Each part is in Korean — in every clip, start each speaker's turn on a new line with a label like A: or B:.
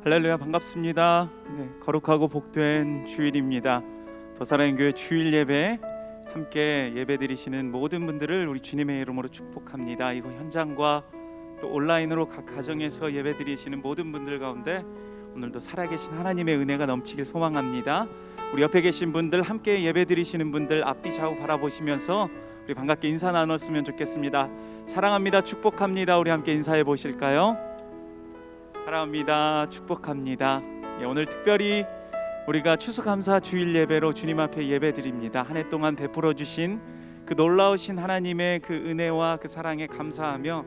A: 할렐루야, 반갑습니다. 거룩하고 복된 주일입니다. 더사랑의 교회 주일 예배 함께 예배드리시는 모든 분들을 우리 주님의 이름으로 축복합니다. 이곳 현장과 또 온라인으로 각 가정에서 예배드리시는 모든 분들 가운데 오늘도 살아계신 하나님의 은혜가 넘치길 소망합니다. 우리 옆에 계신 분들, 함께 예배드리시는 분들 앞뒤 좌우 바라보시면서 우리 반갑게 인사 나눴으면 좋겠습니다. 사랑합니다, 축복합니다. 우리 함께 인사해 보실까요? 사랑합니다, 축복합니다. 오늘 특별히 우리가 추수감사 주일 예배로 주님 앞에 예배드립니다. 한 해 동안 베풀어 주신 그 놀라우신 하나님의 그 은혜와 그 사랑에 감사하며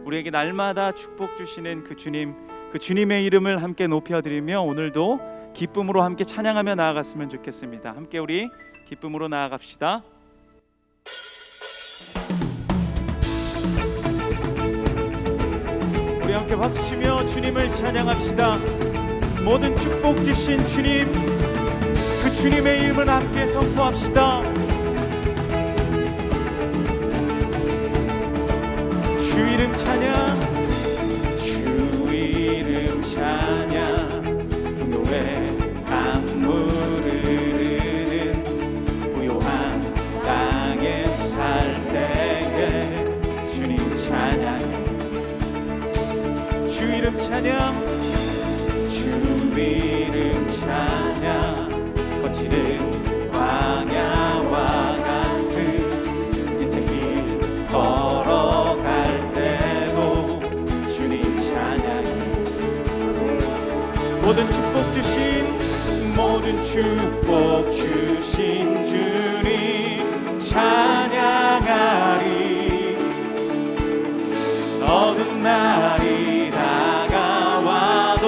A: 우리에게 날마다 축복 주시는 그 주님, 그 주님의 이름을 함께 높여드리며 오늘도 기쁨으로 함께 찬양하며 나아갔으면 좋겠습니다. 함께 우리 기쁨으로 나아갑시다. 우리 함께 박수치며 주님을 찬양합시다. 모든 축복 주신 주님, 그 주님의 이름을 함께 선포합시다. 주 이름 찬양, 주 이름 찬양. 풍요의 강물을 흐르는 부요한 땅에 살 때에 주님 찬양해. 주 이름 찬양, 주 이름 찬양. 거칠은 광야와 같은 인생 길 걸어갈 때도 주님 찬양해. 모든 축복 주신 주님 찬양하리. 어두운 날이 다가와도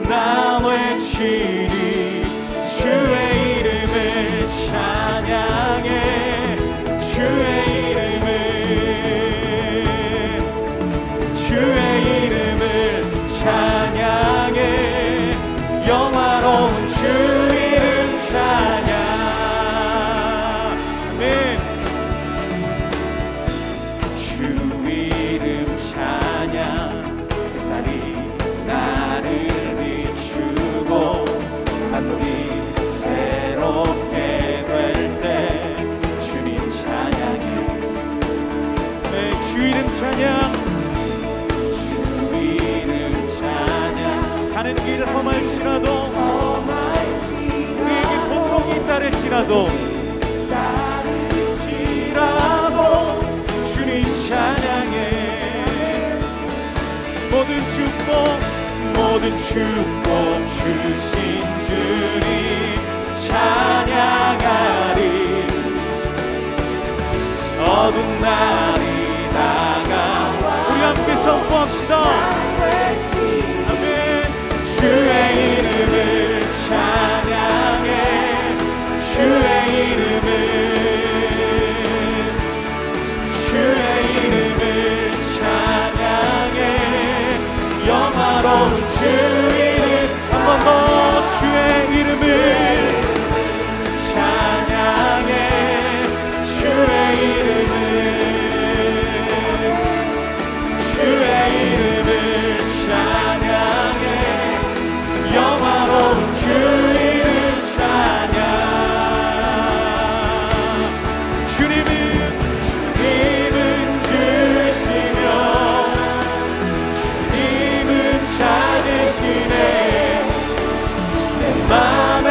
A: 난 외치리. 주의 이름을 찬양해. 주의 이름을 찬양해. 영화로운 주 이름 찬양. 아멘. 주 이름 찬양. 햇살이 나를 비추고 한돌이 새롭게 될 때 주님 찬양해. 네, 주 이름 찬양. 주 이름 찬양. 가는 길 험할지라도 우리에게 고통이 따를지라도 주님 찬양해. 모든 축복 주신 주님 찬양하리. 어두운 날이 다가와 우리 함께 선포합시다. 아멘. 주의 이름을 찬양해. 주의 이름을 찬양해. 영화로운 주 이름. 한 번 더 주의 이름을 찬양해. 주의 이름을 찬양해. 영화로운 주 이름 찬양. 주님은 주시며 주님은 찾으시네. 내 맘에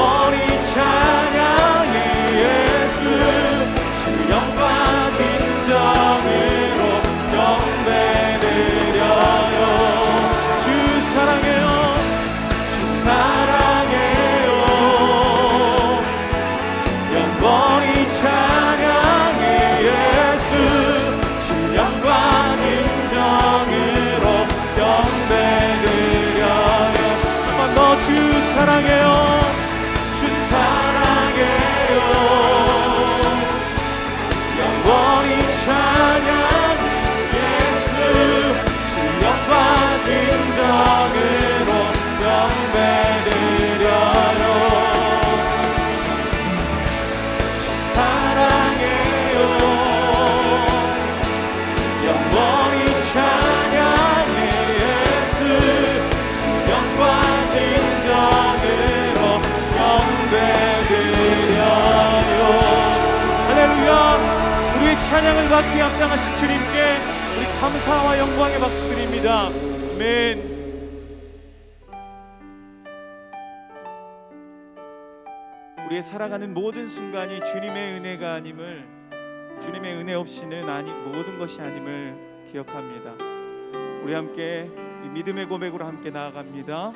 A: 영원히 찬양해 예수 신령과 진정으로 경배드려요. 주 사랑해요 주 사랑해요 영원히 찬양해 예수 신령과 진정으로 경배드려요. 한 번 더 주 사랑해요 주 사랑해요 영원히 찬양해 예수 신령과 진정으로 경배드려요. 주 사랑해요 영원히 찬양해 예수 신령과 진정으로 경배드려요. 할렐루야. 우리의 찬양을 받기 합당하신 주님께 우리 감사와 영광의 박수 드립니다. 아멘. 우리의 살아가는 모든 순간이 주님의 은혜가 아님을, 주님의 은혜 없이는 모든 것이 아님을 기억합니다. 우리 함께 이 믿음의 고백으로 함께 나아갑니다.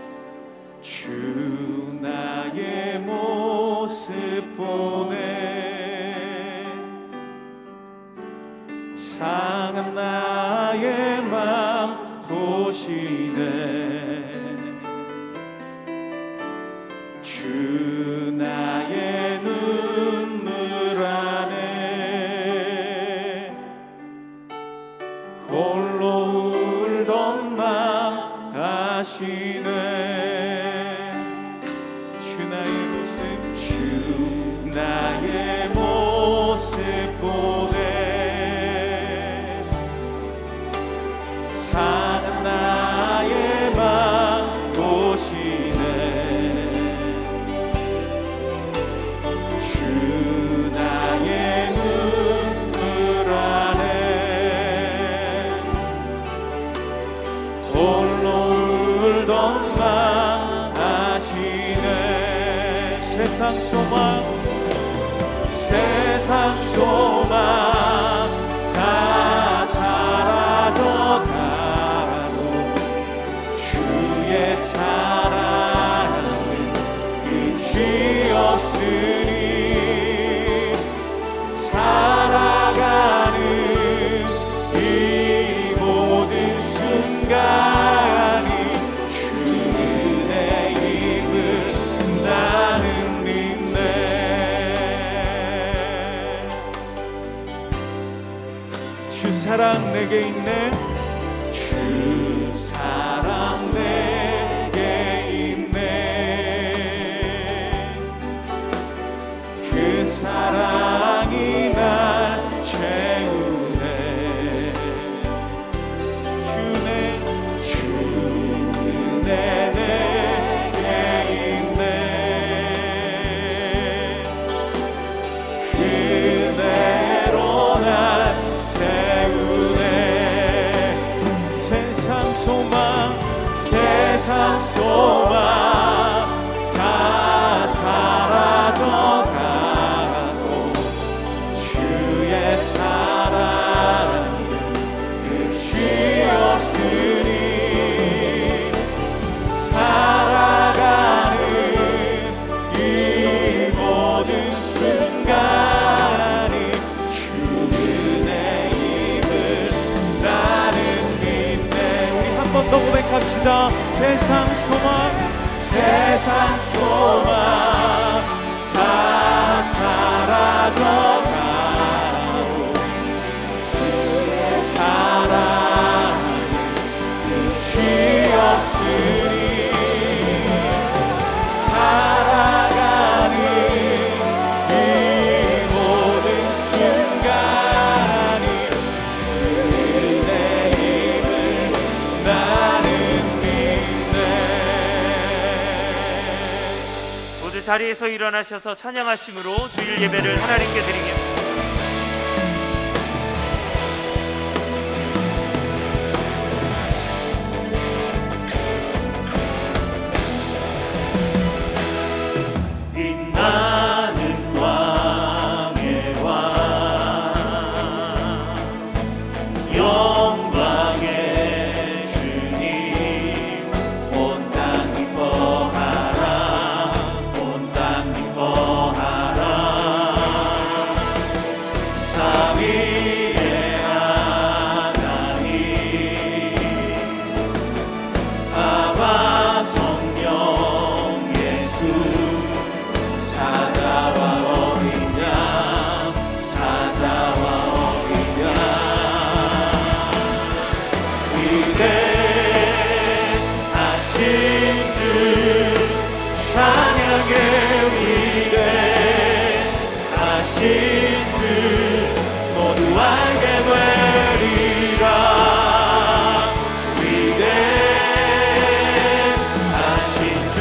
A: 주 나의 모습 보네 상한 나의 맘 보시네 주 나의 눈물 안에 홀로 울던 맘 아시네 주 나의 모습 보네 상한 나의 맘 보시네 주 나의 눈물 안에 홀로 울던 맘 아시네 세상 소망 다 사라져가도 주의 사랑은 끝이 없으니 살아가는 이 모든 순간이 주의 입을 나는 주 사랑 내게 있네 주 사랑 내게 있네 그 사랑이 날 채우네 주 은혜 내게 있네 그대로 날 세우네 세상 소망 다 사라져가도 주의 사랑은 끝이 없으니 살아가는 이 모든 순간이 주의 입을 나는 믿네. 우리 한 번 더 고백합시다. 세상 소망 다 사라져가도 주의 사랑은 끝이 없으니 살아가는 이 모든 순간이 주의 입을 나는 믿네.
B: 모두 자리에서 일어나셔서 찬양하심으로 주일 예배를 하나님께 드리겠습니다.
A: 주 모두 알게 되리라. 위대하신 주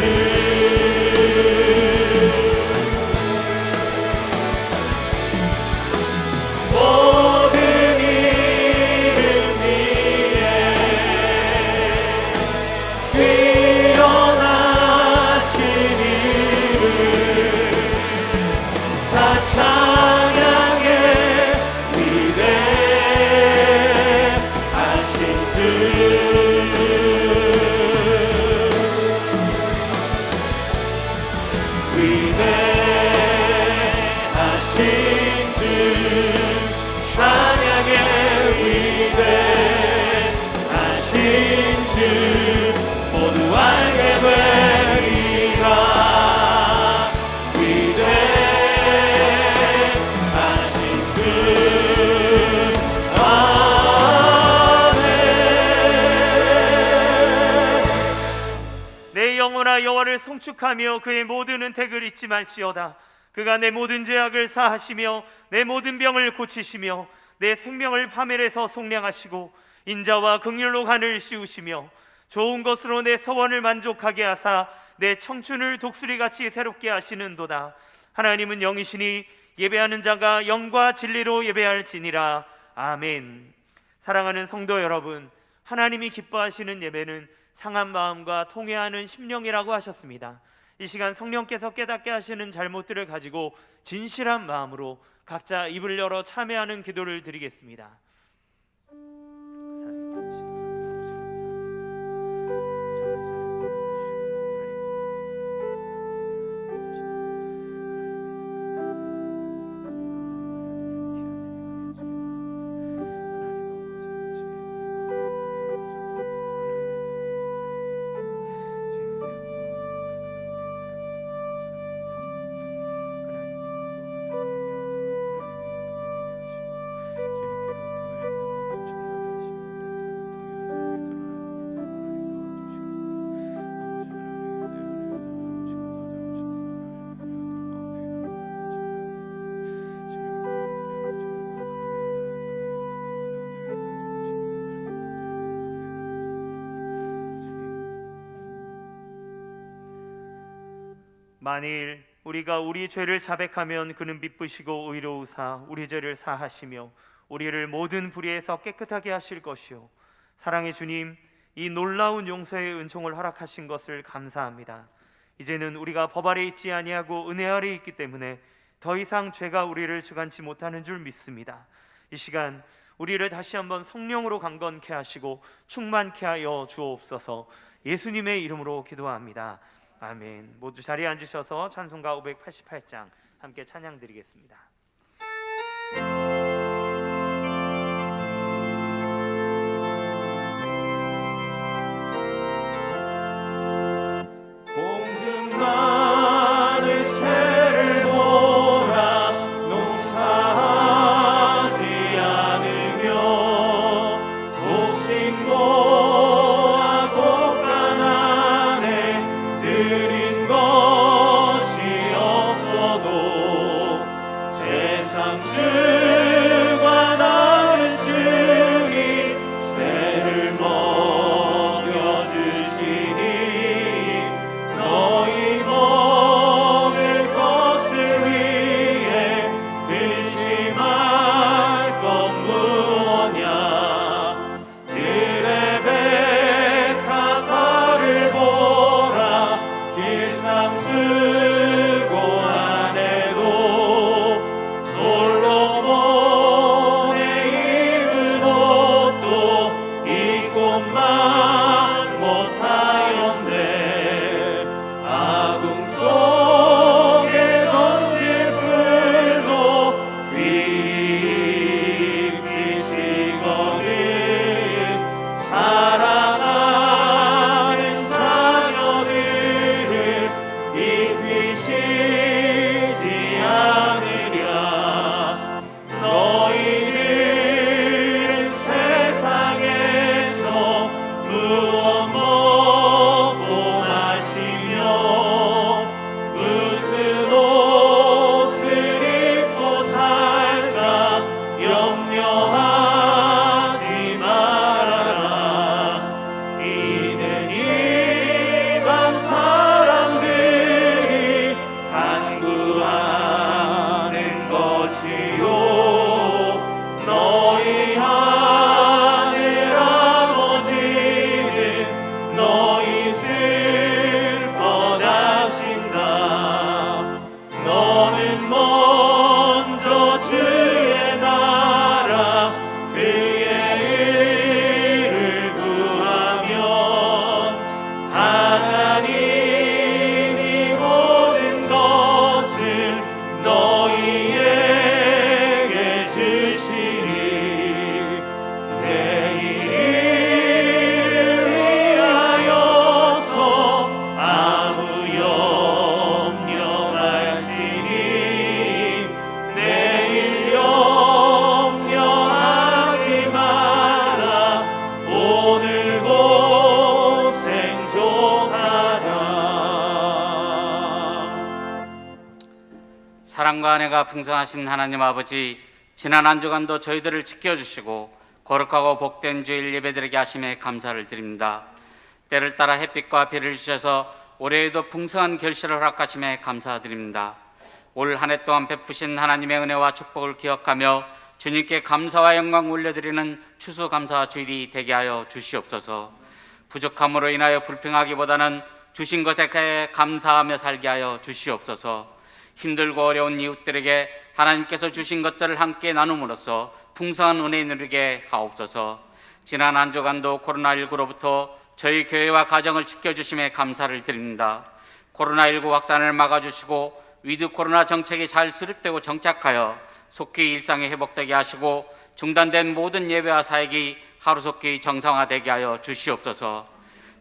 A: 모든 이름 위에 뛰어나신 이름 다 찬양해. 위대하신 주 위대하신 주 찬양해. 위대하신 주 모두 알게 되리라. 위대하신 주 아멘.
B: 내 영혼아 여호와를 송축하며 그의 모든 은택을 잊지 말지어다. 그가 내 모든 죄악을 사하시며 내 모든 병을 고치시며 내 생명을 파멸해서 속량하시고 인자와 긍휼로 간을 씌우시며 좋은 것으로 내 서원을 만족하게 하사 내 청춘을 독수리같이 새롭게 하시는도다. 하나님은 영이시니 예배하는 자가 영과 진리로 예배할지니라. 아멘. 사랑하는 성도 여러분, 하나님이 기뻐하시는 예배는 상한 마음과 통회하는 심령이라고 하셨습니다. 이 시간 성령께서 깨닫게 하시는 잘못들을 가지고 진실한 마음으로 각자 입을 열어 참회하는 기도를 드리겠습니다. 만일 우리가 우리 죄를 자백하면 그는 미쁘시고 의로우사 우리 죄를 사하시며 우리를 모든 불의에서 깨끗하게 하실 것이요. 사랑의 주님, 이 놀라운 용서의 은총을 허락하신 것을 감사합니다. 이제는 우리가 법 아래 있지 아니하고 은혜 아래 있기 때문에 더 이상 죄가 우리를 주관치 못하는 줄 믿습니다. 이 시간 우리를 다시 한번 성령으로 강건케 하시고 충만케 하여 주옵소서. 예수님의 이름으로 기도합니다. 아멘. 모두 자리에 앉으셔서 찬송가 588장 함께 찬양 드리겠습니다.
A: 공중만의 새를 보라 농사하지 않으며 독신고와 곡간 안에 들인 것이 없어도 세상 주가 나은 주님 새를 먹여주시니 너희 먹을 것을 위해 드지 말 것 무엇냐 들의 백합화를 보라 길상수고 안에도 솔로몬
C: 사랑과 은혜가 풍성하신 하나님 아버지, 지난 한 주간도 저희들을 지켜주시고 거룩하고 복된 주일 예배드리게 하심에 감사를 드립니다. 때를 따라 햇빛과 비를 주셔서 올해에도 풍성한 결실을 허락하심에 감사드립니다. 올 한 해 동안 베푸신 하나님의 은혜와 축복을 기억하며 주님께 감사와 영광 올려드리는 추수감사 주일이 되게 하여 주시옵소서. 부족함으로 인하여 불평하기보다는 주신 것에 감사하며 살게 하여 주시옵소서. 힘들고 어려운 이웃들에게 하나님께서 주신 것들을 함께 나눔으로써 풍성한 은혜 누리게 하옵소서. 지난 한 주간도 코로나19로부터 저희 교회와 가정을 지켜주심에 감사를 드립니다. 코로나19 확산을 막아주시고 위드 코로나 정책이 잘 수립되고 정착하여 속히 일상이 회복되게 하시고 중단된 모든 예배와 사역이 하루속히 정상화되게 하여 주시옵소서.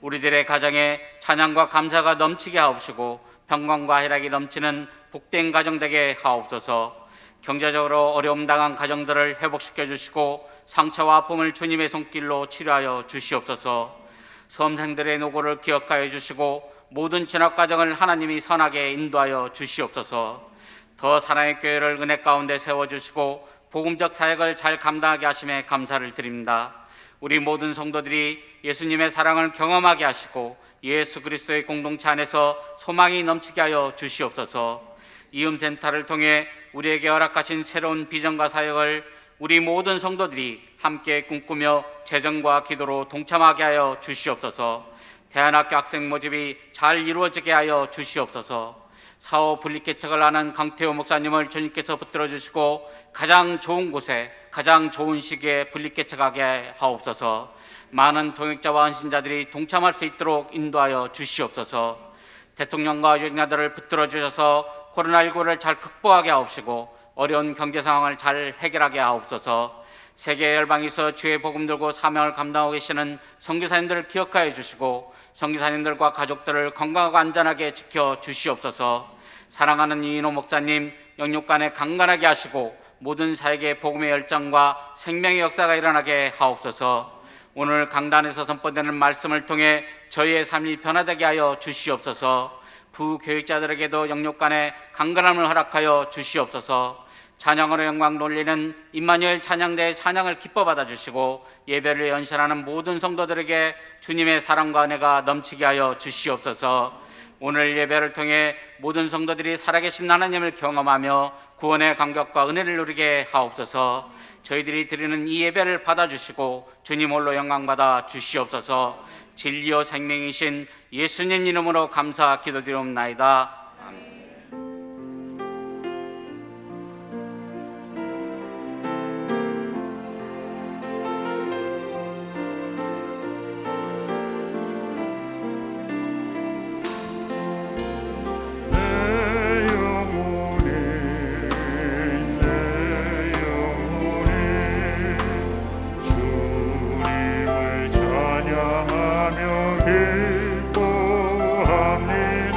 C: 우리들의 가정에 찬양과 감사가 넘치게 하옵시고 평강과 희락이 넘치는 복된 가정 되게 하옵소서. 경제적으로 어려움 당한 가정들을 회복시켜 주시고 상처와 아픔을 주님의 손길로 치료하여 주시옵소서. 수험생들의 노고를 기억하여 주시고 모든 진학 과정을 하나님이 선하게 인도하여 주시옵소서. 더 사랑의 교회를 은혜 가운데 세워주시고 복음적 사역을 잘 감당하게 하심에 감사를 드립니다. 우리 모든 성도들이 예수님의 사랑을 경험하게 하시고 예수 그리스도의 공동체 안에서 소망이 넘치게 하여 주시옵소서. 이음센터를 통해 우리에게 허락하신 새로운 비전과 사역을 우리 모든 성도들이 함께 꿈꾸며 재정과 기도로 동참하게 하여 주시옵소서. 대안학교 학생 모집이 잘 이루어지게 하여 주시옵소서. 사후 분립개척을 하는 강태호 목사님을 주님께서 붙들어 주시고 가장 좋은 곳에 가장 좋은 시기에 분립개척하게 하옵소서. 많은 동역자와 헌신자들이 동참할 수 있도록 인도하여 주시옵소서. 대통령과 유력자들을 붙들어 주셔서 코로나19를 잘 극복하게 하옵시고 어려운 경제 상황을 잘 해결하게 하옵소서. 세계 열방에서 주의 복음 들고 사명을 감당하고 계시는 선교사님들을 기억하여 주시고 선교사님들과 가족들을 건강하고 안전하게 지켜 주시옵소서. 사랑하는 이인호 목사님 영육간에 강건하게 하시고 모든 사역의 복음의 열정과 생명의 역사가 일어나게 하옵소서. 오늘 강단에서 선포되는 말씀을 통해 저희의 삶이 변화되게 하여 주시옵소서. 부교육자들에게도 영육간에 강건함을 허락하여 주시옵소서. 찬양으로 영광 돌리는 임마누엘 찬양대의 찬양을 기뻐 받아주시고 예배를 연신하는 모든 성도들에게 주님의 사랑과 은혜가 넘치게 하여 주시옵소서. 오늘 예배를 통해 모든 성도들이 살아계신 하나님을 경험하며 구원의 감격과 은혜를 누리게 하옵소서. 저희들이 드리는 이 예배를 받아주시고 주님 홀로 영광 받아 주시옵소서. 진리요 생명이신 예수님 이름으로 감사 기도드리옵나이다.
D: 찬양하며 기뻐합니다.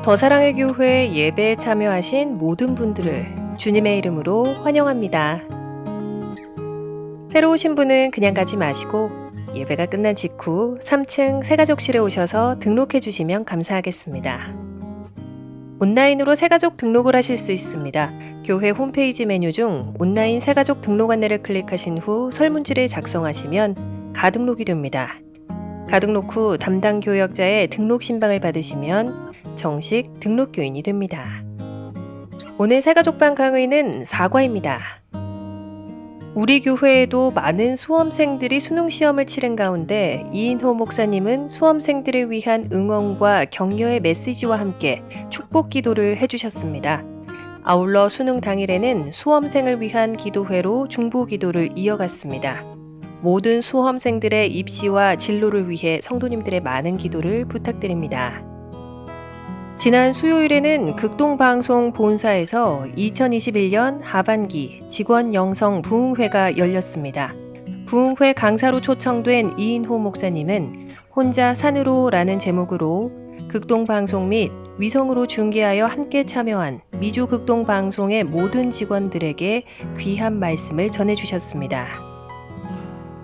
D: 더사랑의 교회 예배에 참여하신 모든 분들을 주님의 이름으로 환영합니다. 새로 오신 분은 그냥 가지 마시고 예배가 끝난 직후 3층 새가족실에 오셔서 등록해 주시면 감사하겠습니다. 온라인으로 새가족 등록을 하실 수 있습니다. 교회 홈페이지 메뉴 중 온라인 새가족 등록 안내를 클릭하신 후 설문지를 작성하시면 가등록이 됩니다. 가등록 후 담당 교역자의 등록 신방을 받으시면 정식 등록교인이 됩니다. 오늘 새가족방 강의는 사과입니다. 우리 교회에도 많은 수험생들이 수능시험을 치른 가운데 이인호 목사님은 수험생들을 위한 응원과 격려의 메시지와 함께 축복 기도를 해주셨습니다. 아울러 수능 당일에는 수험생을 위한 기도회로 중보 기도를 이어갔습니다. 모든 수험생들의 입시와 진로를 위해 성도님들의 많은 기도를 부탁드립니다. 지난 수요일에는 극동방송 본사에서 2021년 하반기 직원 영성 부흥회가 열렸습니다. 부흥회 강사로 초청된 이인호 목사님은 혼자 산으로 라는 제목으로 극동방송 및 위성으로 중계하여 함께 참여한 미주 극동방송의 모든 직원들에게 귀한 말씀을 전해주셨습니다.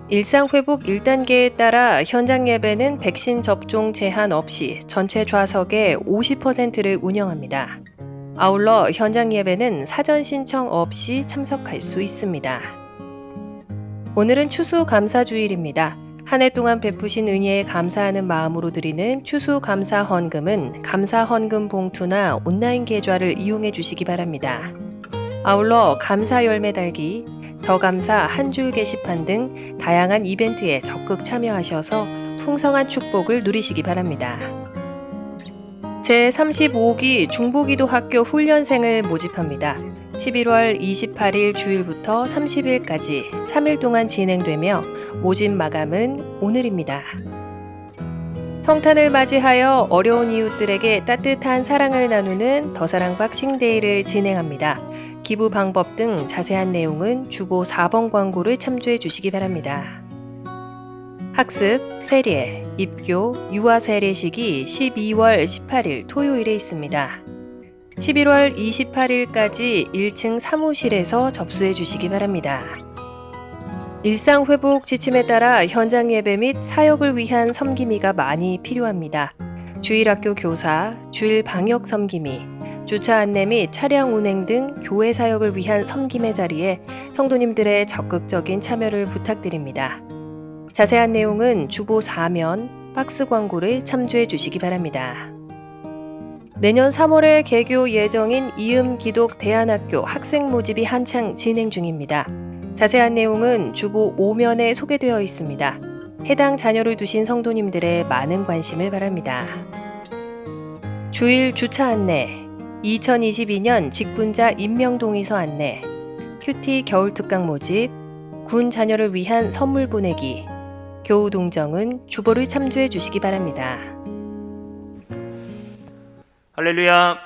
D: 일상회복 1단계에 따라 현장 예배는 백신 접종 제한 없이 전체 좌석의 50%를 운영합니다. 아울러 현장 예배는 사전 신청 없이 참석할 수 있습니다. 오늘은 추수감사주일입니다. 한 해 동안 베푸신 은혜에 감사하는 마음으로 드리는 추수감사 헌금은 감사 헌금 봉투나 온라인 계좌를 이용해 주시기 바랍니다. 아울러 감사 열매 달기, 더 감사 한 줄 게시판 등 다양한 이벤트에 적극 참여하셔서 풍성한 축복을 누리시기 바랍니다. 제35기 중보기도학교 훈련생을 모집합니다. 11월 28일 주일부터 30일까지 3일 동안 진행되며 모집 마감은 오늘입니다. 성탄을 맞이하여 어려운 이웃들에게 따뜻한 사랑을 나누는 더사랑 박싱데이를 진행합니다. 기부 방법 등 자세한 내용은 주보 4번 광고를 참조해 주시기 바랍니다. 학습, 세례, 입교, 유아 세례식이 12월 18일 토요일에 있습니다. 11월 28일까지 1층 사무실에서 접수해 주시기 바랍니다. 일상 회복 지침에 따라 현장 예배 및 사역을 위한 섬김이가 많이 필요합니다. 주일학교 교사, 주일 방역 섬김이, 주차 안내 및 차량 운행 등 교회 사역을 위한 섬김의 자리에 성도님들의 적극적인 참여를 부탁드립니다. 자세한 내용은 주보 4면 박스 광고를 참조해 주시기 바랍니다. 내년 3월에 개교 예정인 이음기독대안학교 학생 모집이 한창 진행 중입니다. 자세한 내용은 주보 5면에 소개되어 있습니다. 해당 자녀를 두신 성도님들의 많은 관심을 바랍니다. 주일 주차 안내, 2022년 직분자 임명동의서 안내, 큐티 겨울특강 모집, 군 자녀를 위한 선물 보내기, 교우 동정은 주보를 참조해 주시기 바랍니다.
B: 할렐루야.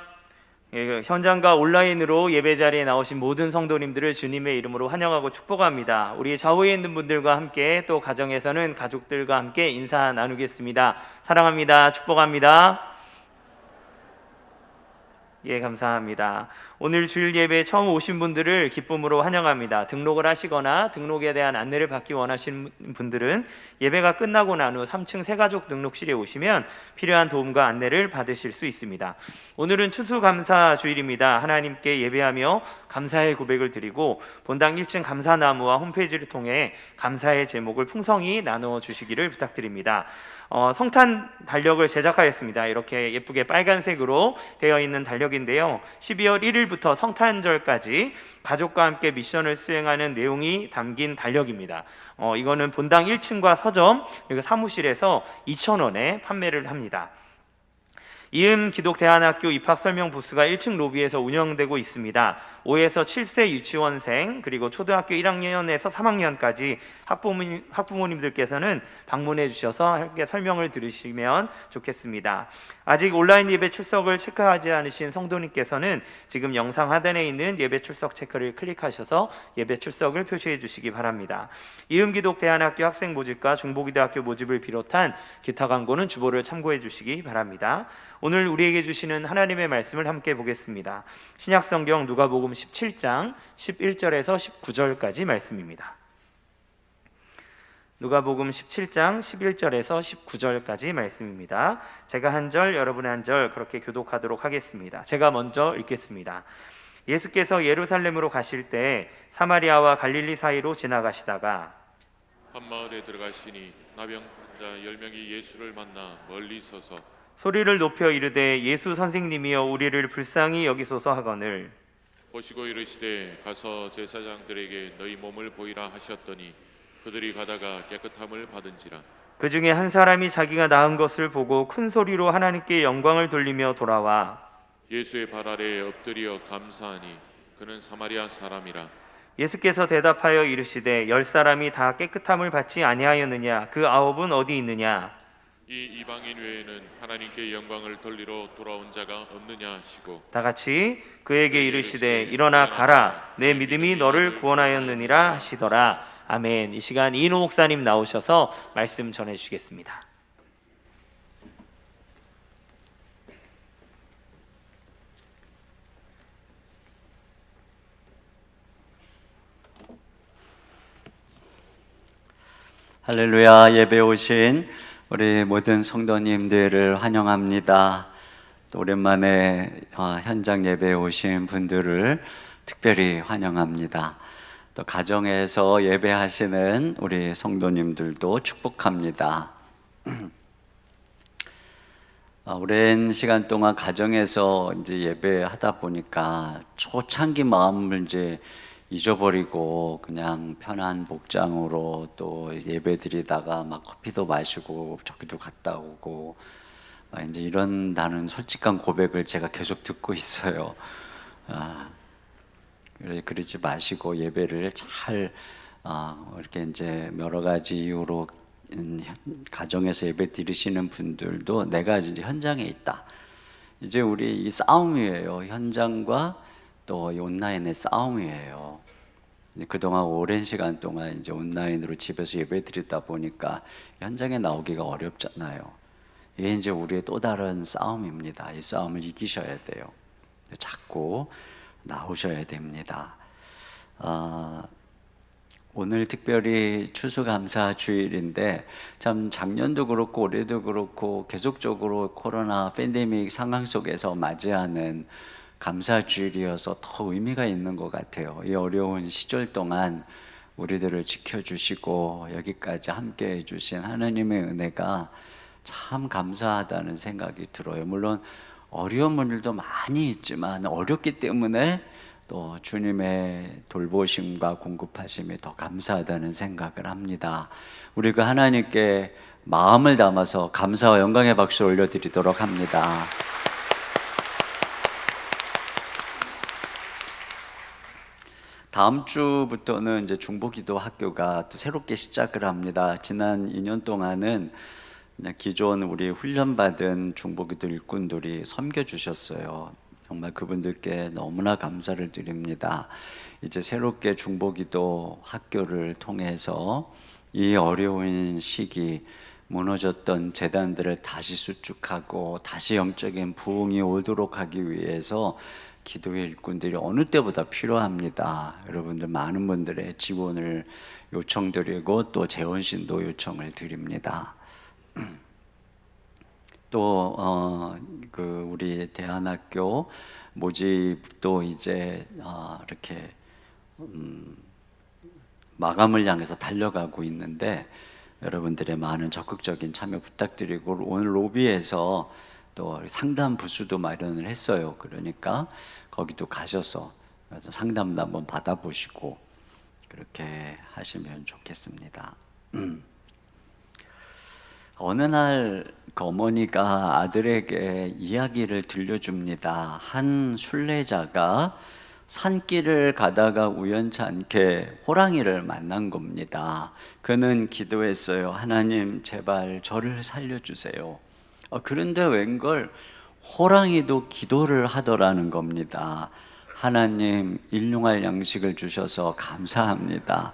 B: 현장과 온라인으로 예배 자리에 나오신 모든 성도님들을 주님의 이름으로 환영하고 축복합니다. 우리 좌우에 있는 분들과 함께 또 가정에서는 가족들과 함께 인사 나누겠습니다. 사랑합니다. 축복합니다. 예, 감사합니다. 오늘 주일 예배에 처음 오신 분들을 기쁨으로 환영합니다. 등록을 하시거나 등록에 대한 안내를 받기 원하시는 분들은 예배가 끝나고 난 후 3층 새가족 등록실에 오시면 필요한 도움과 안내를 받으실 수 있습니다. 오늘은 추수감사 주일입니다. 하나님께 예배하며 감사의 고백을 드리고 본당 1층 감사나무와 홈페이지를 통해 감사의 제목을 풍성히 나누어 주시기를 부탁드립니다. 성탄 달력을 제작하였습니다. 이렇게 예쁘게 빨간색으로 되어 있는 달력인데요, 12월 1일부터 성탄절까지 가족과 함께 미션을 수행하는 내용이 담긴 달력입니다. 이거는 본당 1층과 서점 그리고 사무실에서 2,000원에 판매를 합니다. 이음기독대안학교 입학설명 부스가 1층 로비에서 운영되고 있습니다. 5에서 7세 유치원생 그리고 초등학교 1학년에서 3학년까지 학부모님들께서는 방문해 주셔서 함께 설명을 들으시면 좋겠습니다. 아직 온라인 예배 출석을 체크하지 않으신 성도님께서는 지금 영상 하단에 있는 예배 출석 체크를 클릭하셔서 예배 출석을 표시해 주시기 바랍니다. 이음기독대안학교 학생 모집과 중보기도학교 모집을 비롯한 기타 광고는 주보를 참고해 주시기 바랍니다. 오늘 우리에게 주시는 하나님의 말씀을 함께 보겠습니다. 신약성경 누가복음 17장 11절에서 19절까지 말씀입니다. 누가복음 17장 11절에서 19절까지 말씀입니다. 제가 한 절, 여러분의 한 절 그렇게 교독하도록 하겠습니다. 제가 먼저 읽겠습니다. 예수께서 예루살렘으로 가실 때 사마리아와 갈릴리 사이로 지나가시다가
E: 한 마을에 들어가시니 나병 환자 10명이 예수를 만나 멀리 서서
B: 소리를 높여 이르되 예수 선생님이여 우리를 불쌍히 여기소서 하거늘
E: 보시고 이르시되 가서 제사장들에게 너희 몸을 보이라 하셨더니 그들이 가다가 깨끗함을 받은지라.
B: 그 중에 한 사람이 자기가 나은 것을 보고 큰 소리로 하나님께 영광을 돌리며 돌아와
E: 예수의 발 아래에 엎드려 감사하니 그는 사마리아 사람이라.
B: 예수께서 대답하여 이르시되 10사람이 다 깨끗함을 받지 아니하였느냐 그 9은 어디 있느냐
E: 이 이방인 외에는 하나님께 영광을 돌리러 돌아온 자가 없느냐 하시고
B: 다 같이 그에게 이르시되 일어나 가라 내 믿음이 너를 구원하였느니라 하시더라. 아멘. 이 시간 이인호 목사님 나오셔서 말씀 전해 주시겠습니다.
F: 할렐루야. 예배 오신 우리 모든 성도님들을 환영합니다. 또 오랜만에 현장 예배에 오신 분들을 특별히 환영합니다. 또 가정에서 예배하시는 우리 성도님들도 축복합니다. 오랜 시간 동안 가정에서 이제 예배하다 보니까 초창기 마음을 이제 잊어버리고 그냥 편한 복장으로 또 예배 드리다가 막 커피도 마시고 저기도 갔다 오고 이제 이런다는 솔직한 고백을 제가 계속 듣고 있어요. 그러지 마시고 예배를 잘 이렇게 이제 여러 가지 이유로 가정에서 예배 드리시는 분들도 내가 이제 현장에 있다. 이제 우리 이 싸움이에요. 현장과 또 이 온라인의 싸움이에요. 그동안 오랜 시간 동안 이제 온라인으로 집에서 예배 드리다 보니까 현장에 나오기가 어렵잖아요. 이게 이제 우리의 또 다른 싸움입니다. 이 싸움을 이기셔야 돼요. 자꾸 나오셔야 됩니다. 오늘 특별히 추수감사 주일인데 참 작년도 그렇고 올해도 그렇고 계속적으로 코로나 팬데믹 상황 속에서 맞이하는 감사 주일이어서 더 의미가 있는 것 같아요. 이 어려운 시절 동안 우리들을 지켜주시고 여기까지 함께 해주신 하나님의 은혜가 참 감사하다는 생각이 들어요. 물론 어려운 분들도 많이 있지만 어렵기 때문에 또 주님의 돌보심과 공급하심이 더 감사하다는 생각을 합니다. 우리 그 하나님께 마음을 담아서 감사와 영광의 박수 올려드리도록 합니다. 다음 주부터는 이제 중보기도 학교가 또 새롭게 시작을 합니다. 지난 2년 동안은 그냥 기존 우리 훈련받은 중보기도 일꾼들이 섬겨주셨어요. 정말 그분들께 너무나 감사를 드립니다. 이제 새롭게 중보기도 학교를 통해서 이 어려운 시기 무너졌던 재단들을 다시 수축하고 다시 영적인 부흥이 오도록 하기 위해서 기도의 일꾼들이 어느 때보다 필요합니다. 여러분들 많은 분들의 지원을 요청드리고 또 재원신도 요청을 드립니다. 또 우리 대안학교 모집도 이제 이렇게 마감을 향해서 달려가고 있는데 여러분들의 많은 적극적인 참여 부탁드리고 오늘 로비에서 또 상담 부스도 마련을 했어요. 그러니까 거기도 가셔서 상담도 한번 받아보시고 그렇게 하시면 좋겠습니다. 어느 날 그 어머니가 아들에게 이야기를 들려줍니다. 한 순례자가 산길을 가다가 우연치 않게 호랑이를 만난 겁니다. 그는 기도했어요. 하나님 제발 저를 살려주세요. 그런데 웬걸 호랑이도 기도를 하더라는 겁니다. 하나님 일용할 양식을 주셔서 감사합니다.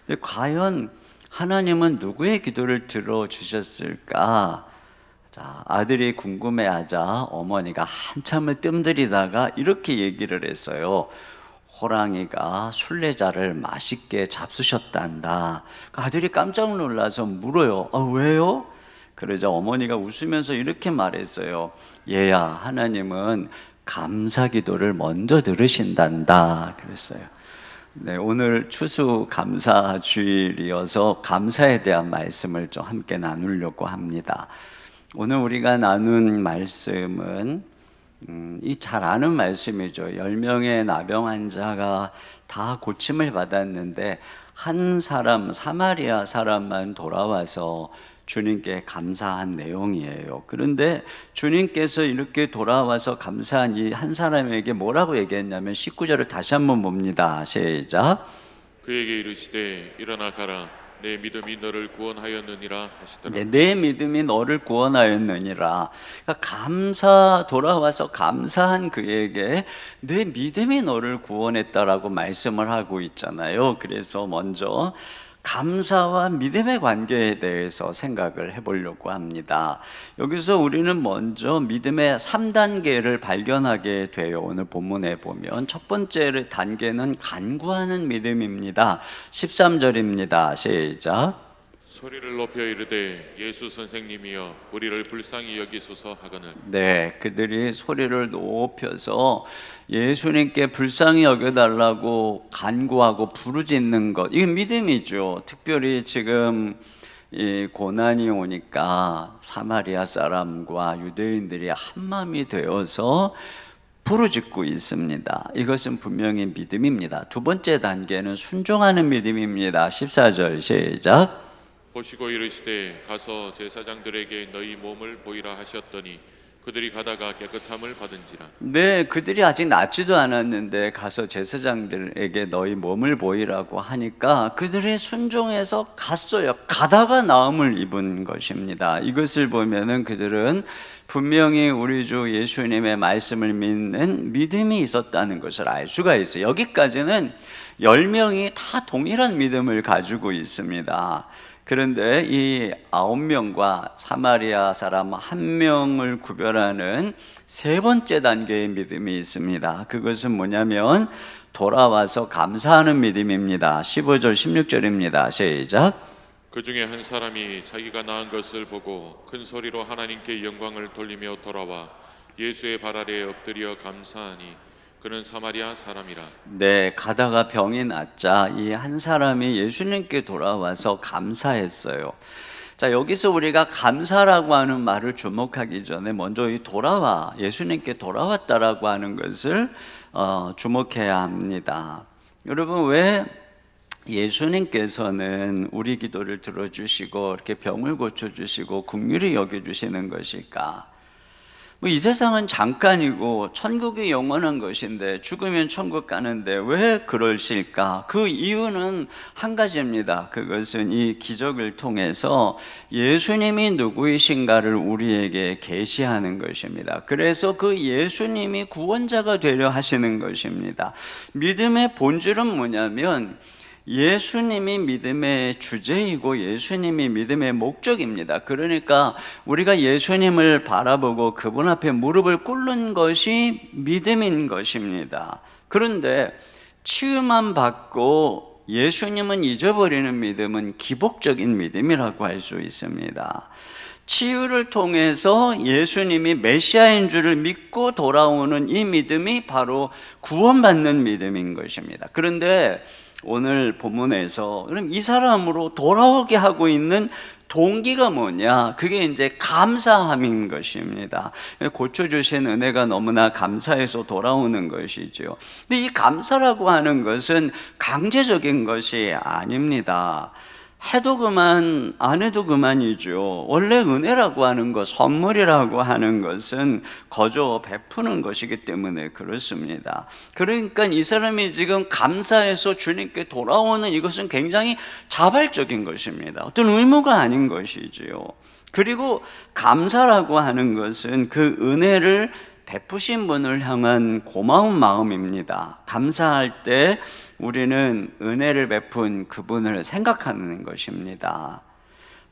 F: 근데 과연 하나님은 누구의 기도를 들어주셨을까? 자, 아들이 궁금해하자 어머니가 한참을 뜸들이다가 이렇게 얘기를 했어요. 호랑이가 순례자를 맛있게 잡수셨단다. 아들이 깜짝 놀라서 물어요. 왜요? 그러자 어머니가 웃으면서 이렇게 말했어요. 얘야, 하나님은 감사 기도를 먼저 들으신단다. 그랬어요. 네, 오늘 추수 감사 주일이어서 감사에 대한 말씀을 좀 함께 나누려고 합니다. 오늘 우리가 나눈 말씀은 이 잘 아는 말씀이죠. 10명의 나병 환자가 다 고침을 받았는데 한 사람, 사마리아 사람만 돌아와서 주님께 감사한 내용이에요. 그런데 주님께서 이렇게 돌아와서 감사한 이 한 사람에게 뭐라고 얘기했냐면 19절을 다시 한번 봅니다. 시작.
E: 그에게 이르시되 일어나 가라 내 믿음이 너를 구원하였느니라 하시더라.
F: 네, 내 믿음이 너를 구원하였느니라. 그러니까 돌아와서 감사한 그에게 내 믿음이 너를 구원했다라고 말씀을 하고 있잖아요. 그래서 먼저 감사와 믿음의 관계에 대해서 생각을 해보려고 합니다. 여기서 우리는 먼저 믿음의 3단계를 발견하게 돼요. 오늘 본문에 보면 첫 번째 단계는 간구하는 믿음입니다. 13절입니다. 시작.
E: 소리를 높여 이르되 예수 선생님이여 우리를 불쌍히 여기소서 하거늘.
F: 네, 그들이 소리를 높여서 예수님께 불쌍히 여겨달라고 간구하고 부르짖는 것, 이게 믿음이죠. 특별히 지금 이 고난이 오니까 사마리아 사람과 유대인들이 한마음이 되어서 부르짖고 있습니다. 이것은 분명히 믿음입니다. 두 번째 단계는 순종하는 믿음입니다. 14절 시작.
E: 보시고 이르시되 가서 제사장들에게 너희 몸을 보이라 하셨더니 그들이 가다가 깨끗함을 받은지라.
F: 네, 그들이 아직 낫지도 않았는데 가서 제사장들에게 너희 몸을 보이라고 하니까 그들이 순종해서 갔어요. 가다가 나음을 입은 것입니다. 이것을 보면은 그들은 분명히 우리 주 예수님의 말씀을 믿는 믿음이 있었다는 것을 알 수가 있어요. 여기까지는 10명이 다 동일한 믿음을 가지고 있습니다. 그런데 이 9명과 사마리아 사람 1명을 구별하는 세 번째 단계의 믿음이 있습니다. 그것은 뭐냐면 돌아와서 감사하는 믿음입니다. 15절 16절입니다. 시작.
E: 그 중에 한 사람이 자기가 낳은 것을 보고 큰 소리로 하나님께 영광을 돌리며 돌아와 예수의 발 아래에 엎드려 감사하니 그는 사마리아 사람이라.
F: 네, 가다가 병이 낫자 이 한 사람이 예수님께 돌아와서 감사했어요. 자, 여기서 우리가 감사라고 하는 말을 주목하기 전에 먼저 이 예수님께 돌아왔다라고 하는 것을 주목해야 합니다. 여러분, 왜 예수님께서는 우리 기도를 들어주시고 이렇게 병을 고쳐주시고 긍휼히 여겨주시는 것일까? 이 세상은 잠깐이고 천국이 영원한 것인데 죽으면 천국 가는데 왜 그러실까? 그 이유는 한 가지입니다. 그것은 이 기적을 통해서 예수님이 누구이신가를 우리에게 계시하는 것입니다. 그래서 그 예수님이 구원자가 되려 하시는 것입니다. 믿음의 본질은 뭐냐면 예수님이 믿음의 주제이고 예수님이 믿음의 목적입니다. 그러니까 우리가 예수님을 바라보고 그분 앞에 무릎을 꿇는 것이 믿음인 것입니다. 그런데 치유만 받고 예수님은 잊어버리는 믿음은 기복적인 믿음이라고 할 수 있습니다. 치유를 통해서 예수님이 메시아인 줄을 믿고 돌아오는 이 믿음이 바로 구원받는 믿음인 것입니다. 그런데 오늘 본문에서 그럼 이 사람으로 돌아오게 하고 있는 동기가 뭐냐? 그게 이제 감사함인 것입니다. 고쳐주신 은혜가 너무나 감사해서 돌아오는 것이죠. 근데 이 감사라고 하는 것은 강제적인 것이 아닙니다. 해도 그만 안 해도 그만이죠. 원래 은혜라고 하는 것, 선물이라고 하는 것은 거저 베푸는 것이기 때문에 그렇습니다. 그러니까 이 사람이 지금 감사해서 주님께 돌아오는 이것은 굉장히 자발적인 것입니다. 어떤 의무가 아닌 것이지요. 그리고 감사라고 하는 것은 그 은혜를 베푸신 분을 향한 고마운 마음입니다. 감사할 때 우리는 은혜를 베푼 그분을 생각하는 것입니다.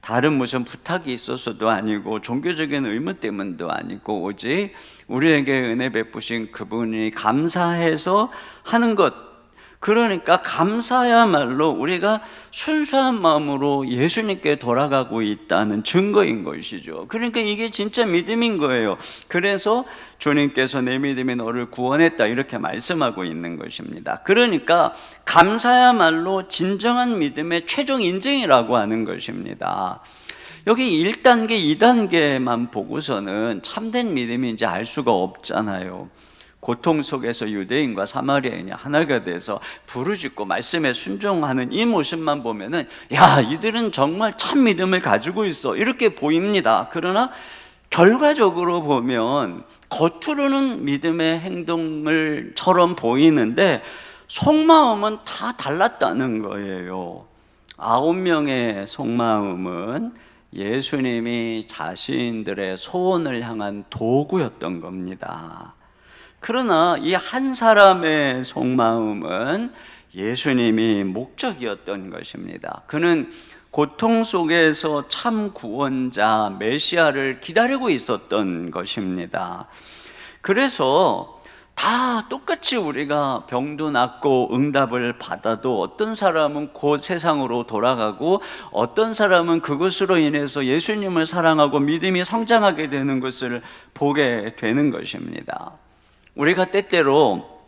F: 다른 무슨 부탁이 있어서도 아니고 종교적인 의무 때문도 아니고 오직 우리에게 은혜 베푸신 그분이 감사해서 하는 것, 그러니까 감사야말로 우리가 순수한 마음으로 예수님께 돌아가고 있다는 증거인 것이죠. 그러니까 이게 진짜 믿음인 거예요. 그래서 주님께서 내 믿음이 너를 구원했다 이렇게 말씀하고 있는 것입니다. 그러니까 감사야말로 진정한 믿음의 최종 인증이라고 하는 것입니다. 여기 1단계, 2단계만 보고서는 참된 믿음인지 알 수가 없잖아요. 고통 속에서 유대인과 사마리아인이 하나가 돼서 부르짖고 말씀에 순종하는 이 모습만 보면은 야, 이들은 정말 참 믿음을 가지고 있어 이렇게 보입니다. 그러나 결과적으로 보면 겉으로는 믿음의 행동을처럼 보이는데 속마음은 다 달랐다는 거예요. 9명의 속마음은 예수님이 자신들의 소원을 향한 도구였던 겁니다. 그러나 이 한 사람의 속마음은 예수님이 목적이었던 것입니다. 그는 고통 속에서 참 구원자 메시아를 기다리고 있었던 것입니다. 그래서 다 똑같이 우리가 병도 낫고 응답을 받아도 어떤 사람은 곧 세상으로 돌아가고 어떤 사람은 그것으로 인해서 예수님을 사랑하고 믿음이 성장하게 되는 것을 보게 되는 것입니다. 우리가 때때로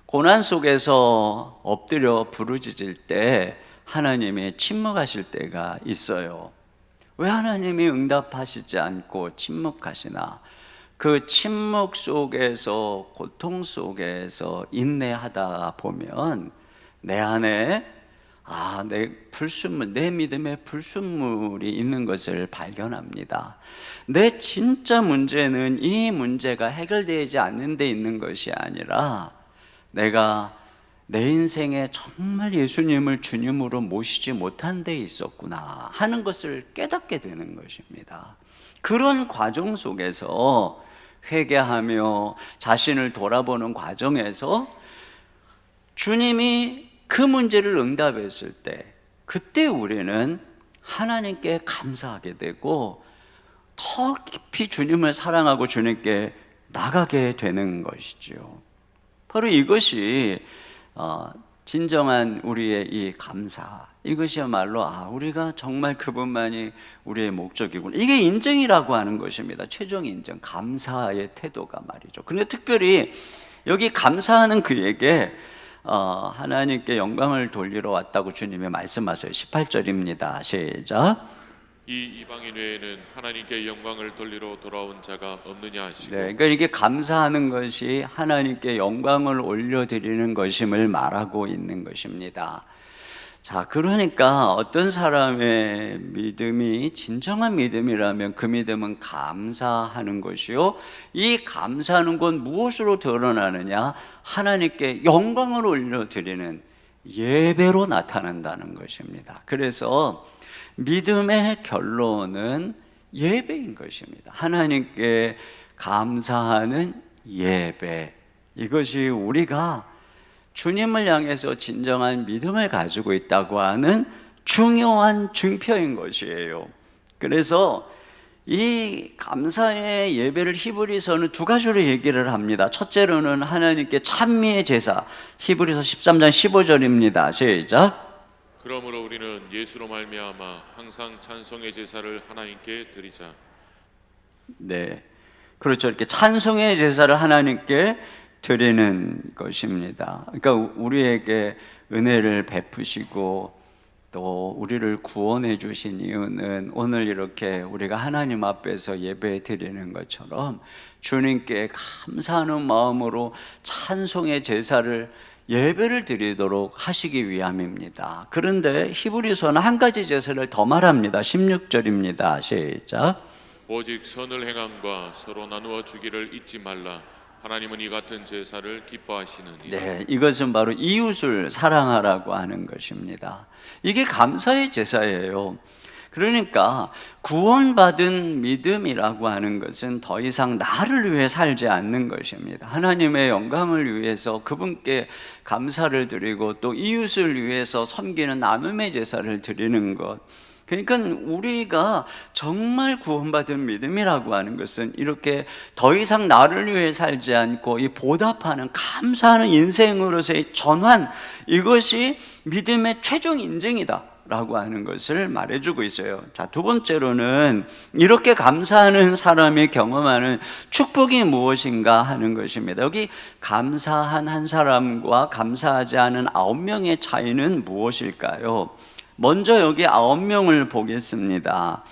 F: 고난 속에서 엎드려 부르짖을 때 하나님이 침묵하실 때가 있어요. 왜 하나님이 응답하시지 않고 침묵하시나? 그 침묵 속에서, 고통 속에서 인내하다 보면 내 안에 내 믿음의 불순물이 있는 것을 발견합니다. 내 진짜 문제는 이 문제가 해결되지 않는 데 있는 것이 아니라 내가 내 인생에 정말 예수님을 주님으로 모시지 못한 데 있었구나 하는 것을 깨닫게 되는 것입니다. 그런 과정 속에서 회개하며 자신을 돌아보는 과정에서 주님이 그 문제를 응답했을 때 그때 우리는 하나님께 감사하게 되고 더 깊이 주님을 사랑하고 주님께 나가게 되는 것이죠. 바로 이것이 진정한 우리의 이 감사, 이것이야말로 우리가 정말 그분만이 우리의 목적이구나, 이게 인정이라고 하는 것입니다. 최종 인정, 감사의 태도가 말이죠. 그런데 특별히 여기 감사하는 그에게 하나님께 영광을 돌리러 왔다고 주님이 말씀하세요. 18절입니다. 시작.
E: 이 이방인 외에는 하나님께 영광을 돌리러 돌아온 자가 없느냐 하시고.
F: 네, 그러니까 이게 감사하는 것이 하나님께 영광을 올려드리는 것임을 말하고 있는 것입니다. 자, 그러니까 어떤 사람의 믿음이 진정한 믿음이라면 그 믿음은 감사하는 것이요, 이 감사하는 건 무엇으로 드러나느냐? 하나님께 영광을 올려드리는 예배로 나타난다는 것입니다. 그래서 믿음의 결론은 예배인 것입니다. 하나님께 감사하는 예배, 이것이 우리가 주님을 향해서 진정한 믿음을 가지고 있다고 하는 중요한 증표인 것이에요. 그래서 이 감사의 예배를 히브리서는 두 가지로 얘기를 합니다. 첫째로는 하나님께 찬미의 제사, 히브리서 13장 15절입니다. 시작.
E: 그러므로 우리는 예수로 말미암아 항상 찬송의 제사를 하나님께 드리자.
F: 네, 그렇죠. 이렇게 찬송의 제사를 하나님께 드리는 것입니다. 그러니까 우리에게 은혜를 베푸시고 또 우리를 구원해 주신 이유는 오늘 이렇게 우리가 하나님 앞에서 예배 드리는 것처럼 주님께 감사하는 마음으로 찬송의 제사를, 예배를 드리도록 하시기 위함입니다. 그런데 히브리서는 한 가지 제사를 더 말합니다. 16절입니다. 시작.
E: 오직 선을 행함과 서로 나누어 주기를 잊지 말라. 하나님은 이 같은 제사를 기뻐하시느니라.
F: 네, 이것은 바로 이웃을 사랑하라고 하는 것입니다. 이게 감사의 제사예요. 그러니까 구원받은 믿음이라고 하는 것은 더 이상 나를 위해 살지 않는 것입니다. 하나님의 영광을 위해서 그분께 감사를 드리고 또 이웃을 위해서 섬기는 나눔의 제사를 드리는 것, 그러니까 우리가 정말 구원받은 믿음이라고 하는 것은 이렇게 더 이상 나를 위해 살지 않고 이 보답하는, 감사하는 인생으로서의 전환, 이것이 믿음의 최종 인증이다 라고 하는 것을 말해주고 있어요. 자, 두 번째로는 이렇게 감사하는 사람이 경험하는 축복이 무엇인가 하는 것입니다. 여기 감사한 한 사람과 감사하지 않은 9명의 차이는 무엇일까요? 먼저 여기 9명을 보겠습니다.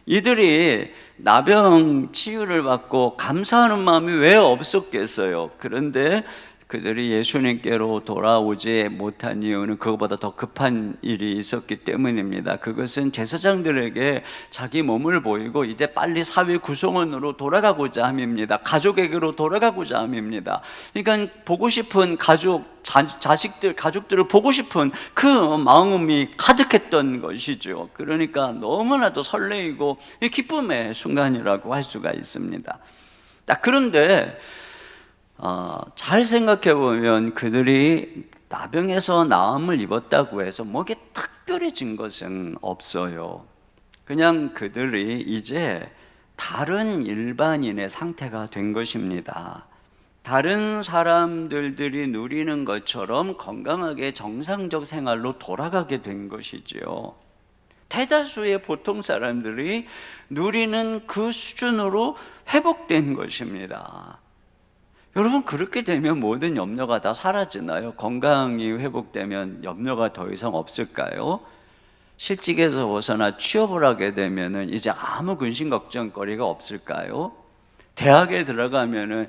F: 이들이 나병 치유를 받고 감사하는 마음이 왜 없었겠어요? 그런데 그들이 예수님께로 돌아오지 못한 이유는 그것보다 더 급한 일이 있었기 때문입니다. 그것은 제사장들에게 자기 몸을 보이고 이제 빨리 사회 구성원으로 돌아가고자 함입니다. 가족에게로 돌아가고자 함입니다. 그러니까 보고 싶은 가족들을 보고 싶은 그 마음이 가득했던 것이죠. 그러니까 너무나도 설레이고 기쁨의 순간이라고 할 수가 있습니다. 그런데 잘 생각해 보면 그들이 나병에서 나음을 입었다고 해서 뭐게 특별해진 것은 없어요. 그냥 그들이 이제 다른 일반인의 상태가 된 것입니다. 다른 사람들이 누리는 것처럼 건강하게 정상적 생활로 돌아가게 된 것이지요. 대다수의 보통 사람들이 누리는 그 수준으로 회복된 것입니다. 여러분, 그렇게 되면 모든 염려가 다 사라지나요? 건강이 회복되면 염려가 더 이상 없을까요? 실직에서 벗어나 취업을 하게 되면 이제 아무 근심 걱정거리가 없을까요? 대학에 들어가면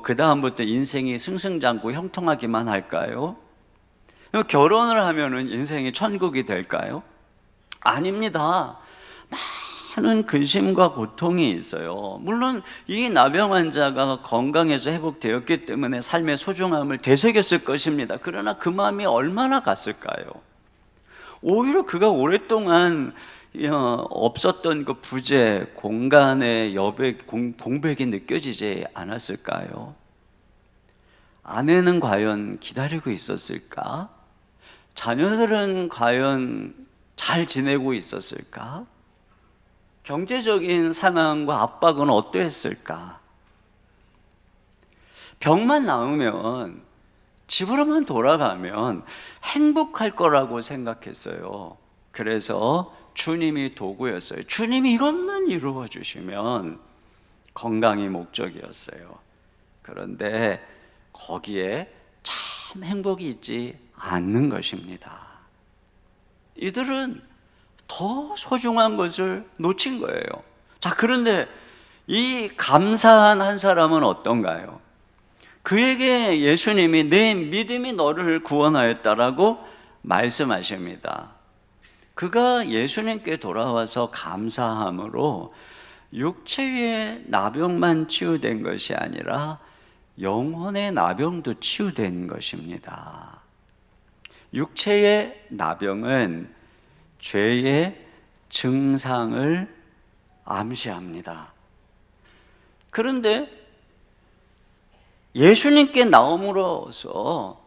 F: 그 다음부터 인생이 승승장구 형통하기만 할까요? 결혼을 하면 인생이 천국이 될까요? 아닙니다. 많은 근심과 고통이 있어요. 물론 이 나병 환자가 건강해서 회복되었기 때문에 삶의 소중함을 되새겼을 것입니다. 그러나 그 마음이 얼마나 갔을까요? 오히려 그가 오랫동안 없었던 그 부재, 공간의 여백, 공백이 느껴지지 않았을까요? 아내는 과연 기다리고 있었을까? 자녀들은 과연 잘 지내고 있었을까? 경제적인 상황과 압박은 어떠했을까? 병만 나으면, 집으로만 돌아가면 행복할 거라고 생각했어요. 그래서 주님이 도구였어요. 주님이 이것만 이루어 주시면 건강이 목적이었어요. 그런데 거기에 참 행복이 있지 않는 것입니다. 이들은 더 소중한 것을 놓친 거예요. 자, 그런데 이 감사한 한 사람은 어떤가요? 그에게 예수님이 내 믿음이 너를 구원하였다라고 말씀하십니다. 그가 예수님께 돌아와서 감사함으로 육체의 나병만 치유된 것이 아니라 영혼의 나병도 치유된 것입니다. 육체의 나병은 죄의 증상을 암시합니다. 그런데 예수님께 나옴으로써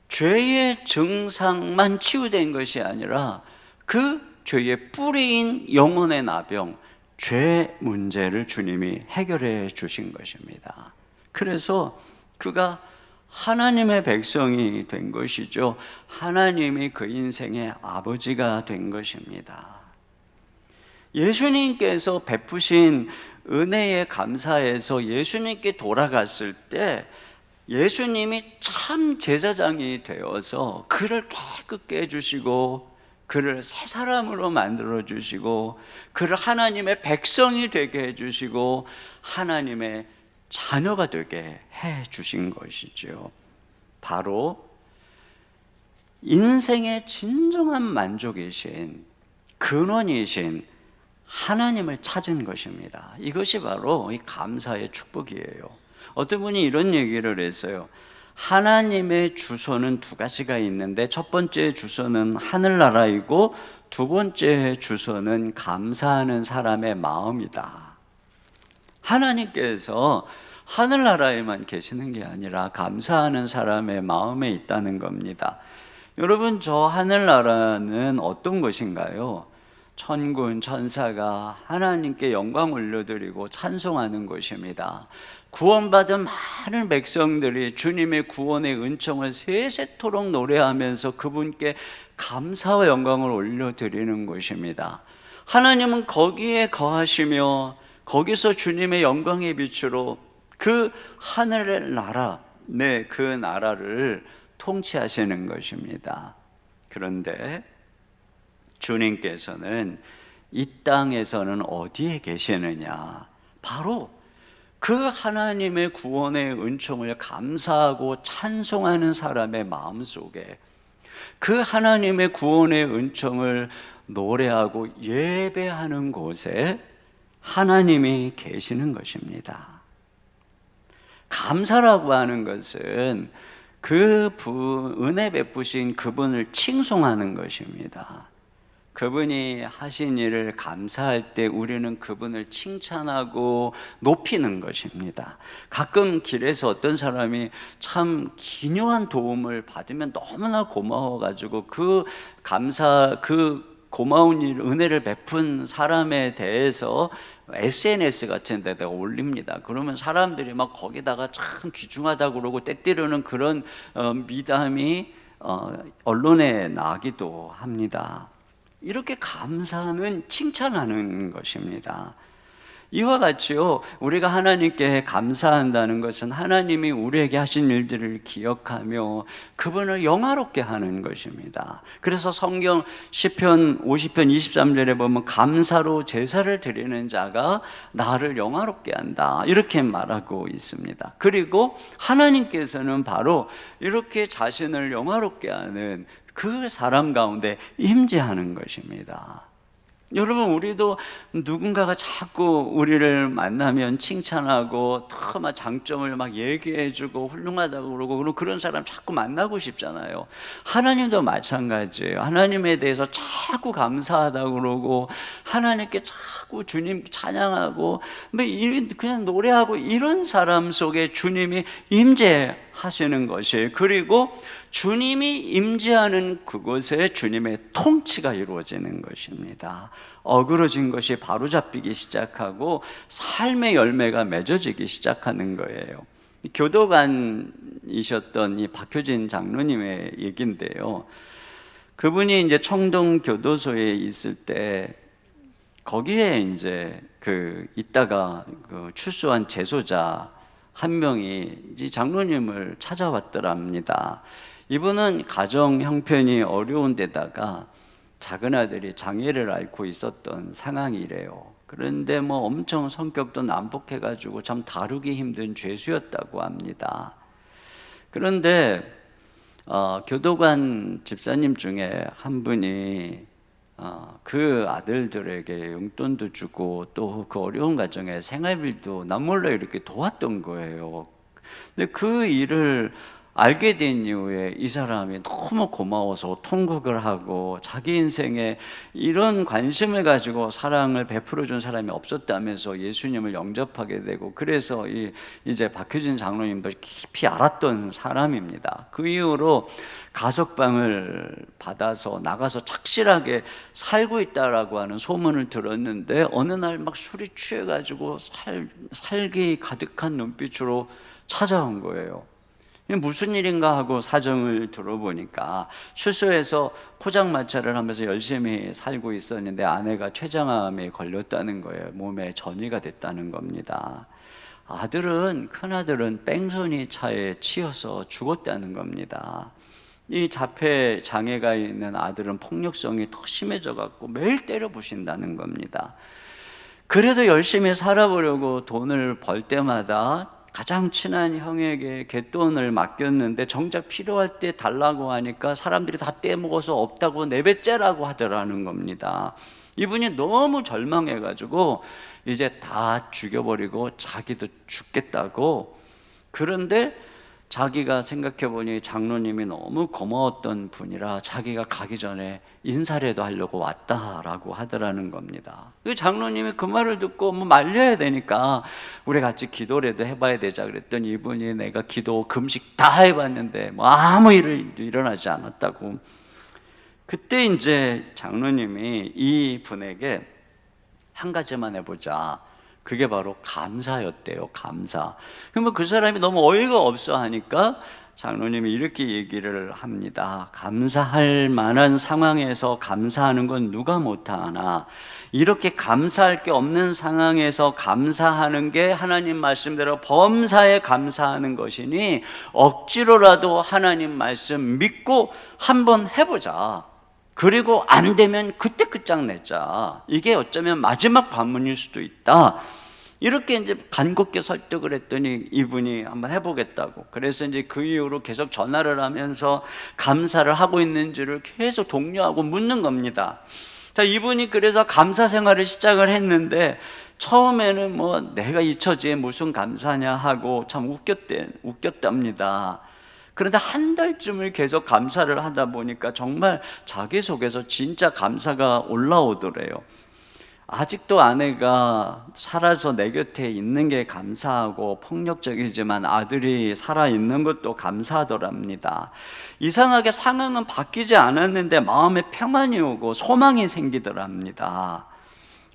F: 죄의 증상만 치유된 것이 아니라 그 죄의 뿌리인 영혼의 나병, 죄 문제를 주님이 해결해 주신 것입니다. 그래서 그가 하나님의 백성이 된 것이죠. 하나님이 그 인생의 아버지가 된 것입니다. 예수님께서 베푸신 은혜에 감사해서 예수님께 돌아갔을 때 예수님이 참 제사장이 되어서 그를 깨끗게 해주시고 그를 새 사람으로 만들어 주시고 그를 하나님의 백성이 되게 해주시고 하나님의 자녀가 되게 해 주신 것이죠. 바로 인생의 진정한 만족이신 근원이신 하나님을 찾은 것입니다. 이것이 바로 이 감사의 축복이에요. 어떤 분이 이런 얘기를 했어요. 하나님의 주소는 두 가지가 있는데 첫 번째 주소는 하늘나라이고 두 번째 주소는 감사하는 사람의 마음이다. 하나님께서 하늘나라에만 계시는 게 아니라 감사하는 사람의 마음에 있다는 겁니다. 여러분, 저 하늘나라는 어떤 것인가요? 천군 천사가 하나님께 영광 올려드리고 찬송하는 곳입니다. 구원받은 많은 백성들이 주님의 구원의 은총을 세세토록 노래하면서 그분께 감사와 영광을 올려드리는 곳입니다. 하나님은 거기에 거하시며 거기서 주님의 영광의 빛으로 그 하늘의 나라, 그 나라를 통치하시는 것입니다. 그런데 주님께서는 이 땅에서는 어디에 계시느냐? 바로 그 하나님의 구원의 은총을 감사하고 찬송하는 사람의 마음속에, 그 하나님의 구원의 은총을 노래하고 예배하는 곳에 하나님이 계시는 것입니다. 감사라고 하는 것은 그 은혜 베푸신 그분을 칭송하는 것입니다. 그분이 하신 일을 감사할 때 우리는 그분을 칭찬하고 높이는 것입니다. 가끔 길에서 어떤 사람이 참 기묘한 도움을 받으면 너무나 고마워가지고 그 고마운 일, 은혜를 베푼 사람에 대해서 SNS 같은 데다가 올립니다. 그러면 사람들이 막 거기다가 참 귀중하다고 그러고 때때로는 그런 미담이 언론에 나기도 합니다. 이렇게 감사는 칭찬하는 것입니다. 이와 같이요, 우리가 하나님께 감사한다는 것은 하나님이 우리에게 하신 일들을 기억하며 그분을 영화롭게 하는 것입니다. 그래서 성경 시편 50편 23절에 보면 감사로 제사를 드리는 자가 나를 영화롭게 한다, 이렇게 말하고 있습니다. 그리고 하나님께서는 바로 이렇게 자신을 영화롭게 하는 그 사람 가운데 임재하는 것입니다. 여러분, 우리도 누군가가 자꾸 우리를 만나면 칭찬하고 막 장점을 막 얘기해주고 훌륭하다고 그러고 그런 사람 자꾸 만나고 싶잖아요. 하나님도 마찬가지예요. 하나님에 대해서 자꾸 감사하다고 그러고 하나님께 자꾸 주님 찬양하고 그냥 노래하고 이런 사람 속에 주님이 임재하시는 것이에요. 그리고 주님이 임재하는 그곳에 주님의 통치가 이루어지는 것입니다. 어그러진 것이 바로잡히기 시작하고 삶의 열매가 맺어지기 시작하는 거예요. 교도관이셨던 이 박효진 장로님의 얘기인데요. 그분이 이제 청동 교도소에 있을 때 거기에 이제 있다가 출소한 재소자 한 명이 이제 장로님을 찾아왔더랍니다. 이분은 가정 형편이 어려운 데다가 작은 아들이 장애를 앓고 있었던 상황이래요. 그런데 엄청 성격도 난폭해가지고 참 다루기 힘든 죄수였다고 합니다. 그런데 교도관 집사님 중에 한 분이 그 아들들에게 용돈도 주고 또 그 어려운 가정에 생활비도 남몰래 이렇게 도왔던 거예요. 근데 그 일을 알게 된 이후에 이 사람이 너무 고마워서 통곡을 하고 자기 인생에 이런 관심을 가지고 사랑을 베풀어 준 사람이 없었다면서 예수님을 영접하게 되고, 그래서 이제 박효진 장로님도 깊이 알았던 사람입니다. 그 이후로 가석방을 받아서 나가서 착실하게 살고 있다라고 하는 소문을 들었는데 어느 날 막 술이 취해가지고 살기 가득한 눈빛으로 찾아온 거예요. 무슨 일인가 하고 사정을 들어보니까 출소해서 포장마차를 하면서 열심히 살고 있었는데 아내가 췌장암에 걸렸다는 거예요. 몸에 전이가 됐다는 겁니다. 큰아들은 뺑소니 차에 치여서 죽었다는 겁니다. 이 자폐 장애가 있는 아들은 폭력성이 더 심해져 갖고 매일 때려 부신다는 겁니다. 그래도 열심히 살아보려고 돈을 벌 때마다 가장 친한 형에게 갯돈을 맡겼는데 정작 필요할 때 달라고 하니까 사람들이 다 떼먹어서 없다고 내뱉자라고 하더라는 겁니다. 이분이 너무 절망해가지고 이제 다 죽여버리고 자기도 죽겠다고. 그런데 자기가 생각해보니 장로님이 너무 고마웠던 분이라 자기가 가기 전에 인사라도 하려고 왔다라고 하더라는 겁니다. 장로님이 그 말을 듣고 말려야 되니까 우리 같이 기도라도 해봐야 되자 그랬더니 이분이 내가 기도 금식 다 해봤는데 아무 일도 일어나지 않았다고. 그때 이제 장로님이 이 분에게 한 가지만 해보자. 그게 바로 감사였대요. 감사. 그러면 그 사람이 너무 어이가 없어 하니까 장로님이 이렇게 얘기를 합니다. 감사할 만한 상황에서 감사하는 건 누가 못하나. 이렇게 감사할 게 없는 상황에서 감사하는 게 하나님 말씀대로 범사에 감사하는 것이니 억지로라도 하나님 말씀 믿고 한번 해보자. 그리고 안 되면 그때 끝장내자. 이게 어쩌면 마지막 관문일 수도 있다. 이렇게 이제 간곡히 설득을 했더니 이분이 한번 해보겠다고. 그래서 이제 그 이후로 계속 전화를 하면서 감사를 하고 있는지를 계속 독려하고 묻는 겁니다. 자, 이분이 그래서 감사 생활을 시작을 했는데 처음에는 뭐 내가 이 처지에 무슨 감사냐 하고 참 웃겼답니다. 그런데 한 달쯤을 계속 감사를 하다 보니까 정말 자기 속에서 진짜 감사가 올라오더래요. 아직도 아내가 살아서 내 곁에 있는 게 감사하고 폭력적이지만 아들이 살아있는 것도 감사하더랍니다. 이상하게 상황은 바뀌지 않았는데 마음에 평안이 오고 소망이 생기더랍니다.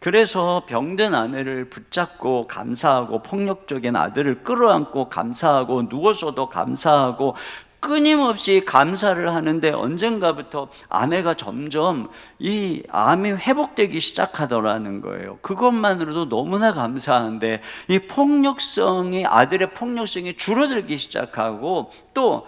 F: 그래서 병든 아내를 붙잡고 감사하고 폭력적인 아들을 끌어안고 감사하고 누워서도 감사하고 끊임없이 감사를 하는데 언젠가부터 아내가 점점 이 암이 회복되기 시작하더라는 거예요. 그것만으로도 너무나 감사한데 이 폭력성이, 아들의 폭력성이 줄어들기 시작하고 또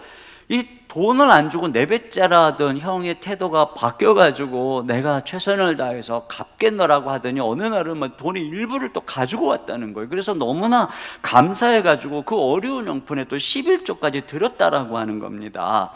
F: 이 돈을 안 주고 내뱉자라 하던 형의 태도가 바뀌어가지고 내가 최선을 다해서 갚겠노라고 하더니 어느 날은 뭐 돈의 일부를 또 가지고 왔다는 거예요. 그래서 너무나 감사해가지고 그 어려운 형편에 또 11조까지 드렸다라고 하는 겁니다.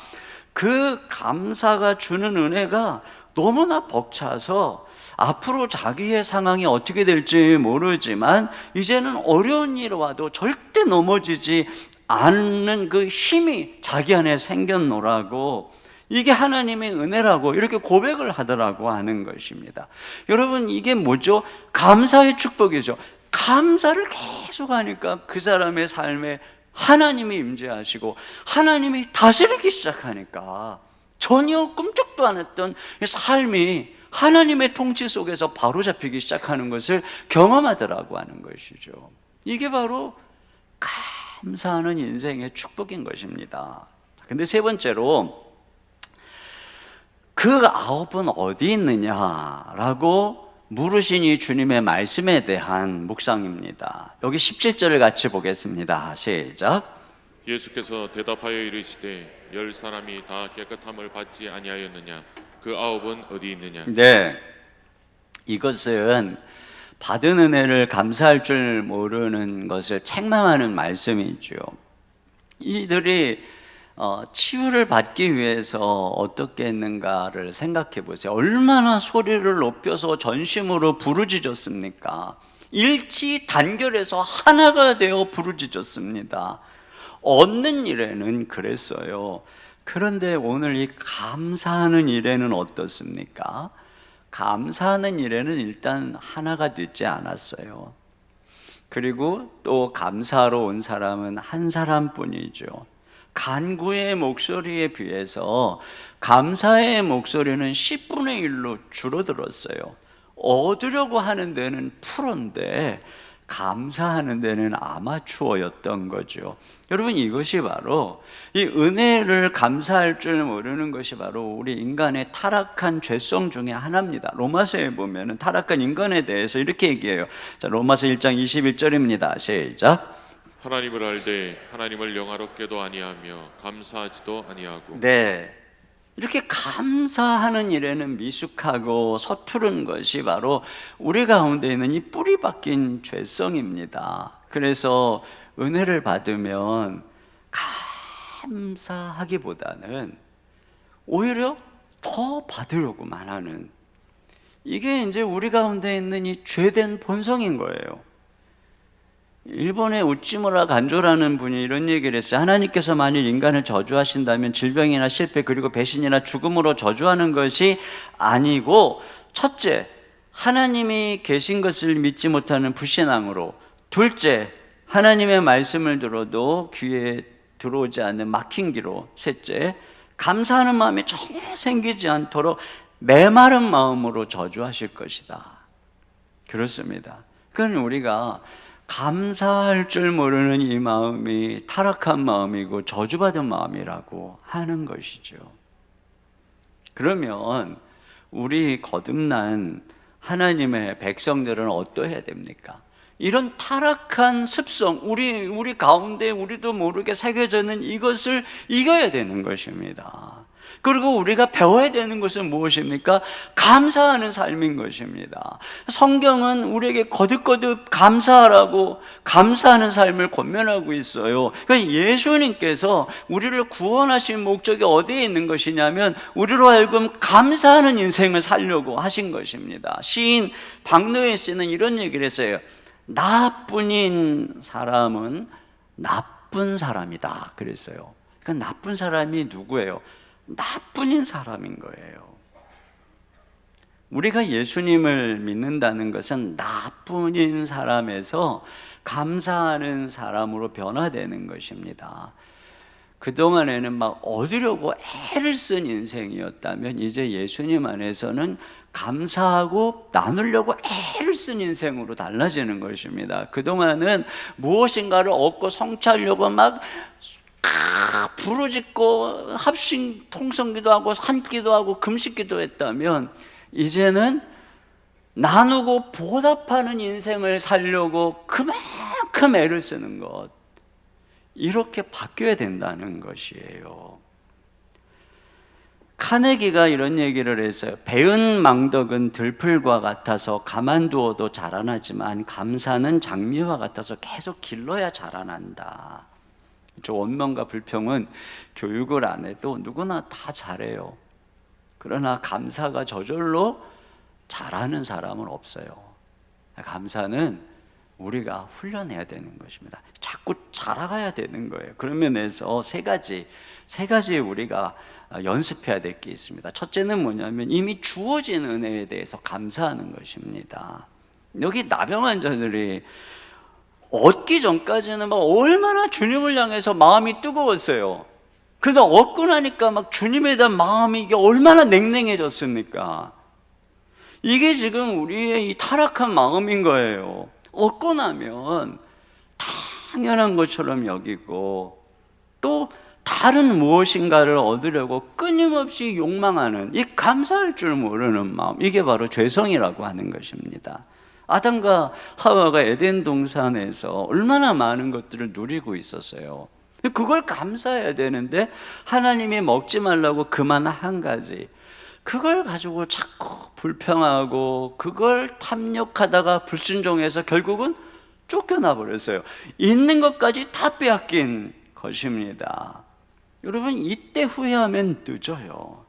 F: 그 감사가 주는 은혜가 너무나 벅차서 앞으로 자기의 상황이 어떻게 될지 모르지만 이제는 어려운 일이 와도 절대 넘어지지 않는 그 힘이 자기 안에 생겼노라고, 이게 하나님의 은혜라고 이렇게 고백을 하더라고 하는 것입니다. 여러분, 이게 뭐죠? 감사의 축복이죠. 감사를 계속 하니까 그 사람의 삶에 하나님이 임재하시고 하나님이 다스리기 시작하니까 전혀 꿈쩍도 안 했던 삶이 하나님의 통치 속에서 바로잡히기 시작하는 것을 경험하더라고 하는 것이죠. 이게 바로 감사하는 인생의 축복인 것입니다. 근데 세 번째로, 그 9은 어디 있느냐라고 물으시니 주님의 말씀에 대한 묵상입니다. 여기 17절을 같이 보겠습니다. 시작.
E: 예수께서 대답하여 이르시되 10사람이 다 깨끗함을 받지 아니하였느냐? 그 9은 어디 있느냐?
F: 네, 이것은 받은 은혜를 감사할 줄 모르는 것을 책망하는 말씀이죠. 이들이 치유를 받기 위해서 어떻게 했는가를 생각해 보세요. 얼마나 소리를 높여서 전심으로 부르짖었습니까? 일치 단결해서 하나가 되어 부르짖었습니다. 얻는 일에는 그랬어요. 그런데 오늘 이 감사하는 일에는 어떻습니까? 감사하는 일에는 일단 하나가 되지 않았어요. 그리고 또 감사하러 온 사람은 한 사람뿐이죠. 간구의 목소리에 비해서 감사의 목소리는 10분의 1로 줄어들었어요. 얻으려고 하는 데는 프로인데 감사하는 데는 아마추어였던 거죠. 여러분, 이것이 바로 이 은혜를 감사할 줄 모르는 것이 바로 우리 인간의 타락한 죄성 중에 하나입니다. 로마서에 보면 타락한 인간에 대해서 이렇게 얘기해요. 자, 로마서 1장 21절입니다. 시작.
E: 하나님을 알되 하나님을 영화롭게도 아니하며 감사하지도 아니하고.
F: 네, 이렇게 감사하는 일에는 미숙하고 서투른 것이 바로 우리 가운데 있는 이 뿌리 박힌 죄성입니다. 그래서 은혜를 받으면 감사하기보다는 오히려 더 받으려고만 하는, 이게 이제 우리 가운데 있는 이 죄된 본성인 거예요. 일본의 우찌무라 간조라는 분이 이런 얘기를 했어요. 하나님께서 만일 인간을 저주하신다면 질병이나 실패 그리고 배신이나 죽음으로 저주하는 것이 아니고, 첫째, 하나님이 계신 것을 믿지 못하는 불신앙으로, 둘째, 하나님의 말씀을 들어도 귀에 들어오지 않는 막힌 귀로, 셋째, 감사하는 마음이 전혀 생기지 않도록 메마른 마음으로 저주하실 것이다. 그렇습니다. 그건 우리가 감사할 줄 모르는 이 마음이 타락한 마음이고 저주받은 마음이라고 하는 것이죠. 그러면 우리 거듭난 하나님의 백성들은 어떠해야 됩니까? 이런 타락한 습성, 우리 가운데 우리도 모르게 새겨져 있는 이것을 이겨야 되는 것입니다. 그리고 우리가 배워야 되는 것은 무엇입니까? 감사하는 삶인 것입니다. 성경은 우리에게 거듭거듭 감사하라고, 감사하는 삶을 권면하고 있어요. 그러니까 예수님께서 우리를 구원하신 목적이 어디에 있는 것이냐면 우리로 하여금 감사하는 인생을 살려고 하신 것입니다. 시인 박노해 씨는 이런 얘기를 했어요. 나뿐인 사람은 나쁜 사람이다 그랬어요. 그러니까 나쁜 사람이 누구예요? 나뿐인 사람인 거예요. 우리가 예수님을 믿는다는 것은 나뿐인 사람에서 감사하는 사람으로 변화되는 것입니다. 그동안에는 막 얻으려고 애를 쓴 인생이었다면 이제 예수님 안에서는 감사하고 나누려고 애를 쓴 인생으로 달라지는 것입니다. 그동안은 무엇인가를 얻고 성취하려고 막 부르짖고 합심 통성기도 하고 산기도 하고 금식기도 했다면 이제는 나누고 보답하는 인생을 살려고 그만큼 애를 쓰는 것, 이렇게 바뀌어야 된다는 것이에요. 카네기가 이런 얘기를 했어요. 배은 망덕은 들풀과 같아서 가만두어도 자라나지만 감사는 장미와 같아서 계속 길러야 자라난다. 저 원망과 불평은 교육을 안 해도 누구나 다 잘해요. 그러나 감사가 저절로 잘하는 사람은 없어요. 감사는 우리가 훈련해야 되는 것입니다. 자꾸 자라가야 되는 거예요. 그런 면에서 세 가지 우리가 연습해야 될 게 있습니다. 첫째는 뭐냐면 이미 주어진 은혜에 대해서 감사하는 것입니다. 여기 나병 자들이 얻기 전까지는 막 얼마나 주님을 향해서 마음이 뜨거웠어요. 그러다 얻고 나니까 막 주님에 대한 마음이 이게 얼마나 냉랭해졌습니까? 이게 지금 우리의 이 타락한 마음인 거예요. 얻고 나면 당연한 것처럼 여기고 또 다른 무엇인가를 얻으려고 끊임없이 욕망하는 이 감사할 줄 모르는 마음, 이게 바로 죄성이라고 하는 것입니다. 아담과 하와가 에덴 동산에서 얼마나 많은 것들을 누리고 있었어요. 그걸 감사해야 되는데 하나님이 먹지 말라고 그만 한 가지, 그걸 가지고 자꾸 불평하고 그걸 탐욕하다가 불순종해서 결국은 쫓겨나 버렸어요. 있는 것까지 다 빼앗긴 것입니다. 여러분, 이때 후회하면 늦어요.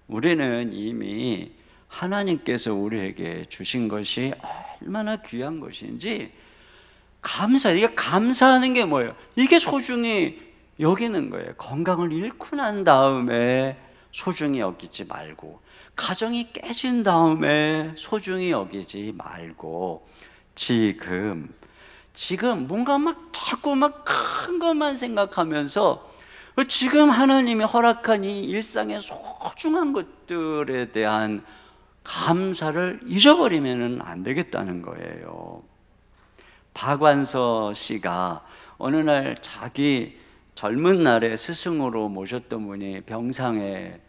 F: 우리는 이미 하나님께서 우리에게 주신 것이 얼마나 귀한 것인지 이게 감사하는 게 뭐예요? 이게 소중히 여기는 거예요. 건강을 잃고 난 다음에 소중히 여기지 말고, 가정이 깨진 다음에 소중히 여기지 말고, 지금 뭔가 막 자꾸 막 큰 것만 생각하면서 지금 하나님이 허락한 이 일상의 소중한 것들에 대한 감사를 잊어버리면 안 되겠다는 거예요. 박완서 씨가 어느 날 자기 젊은 날에 스승으로 모셨던 분이 병상에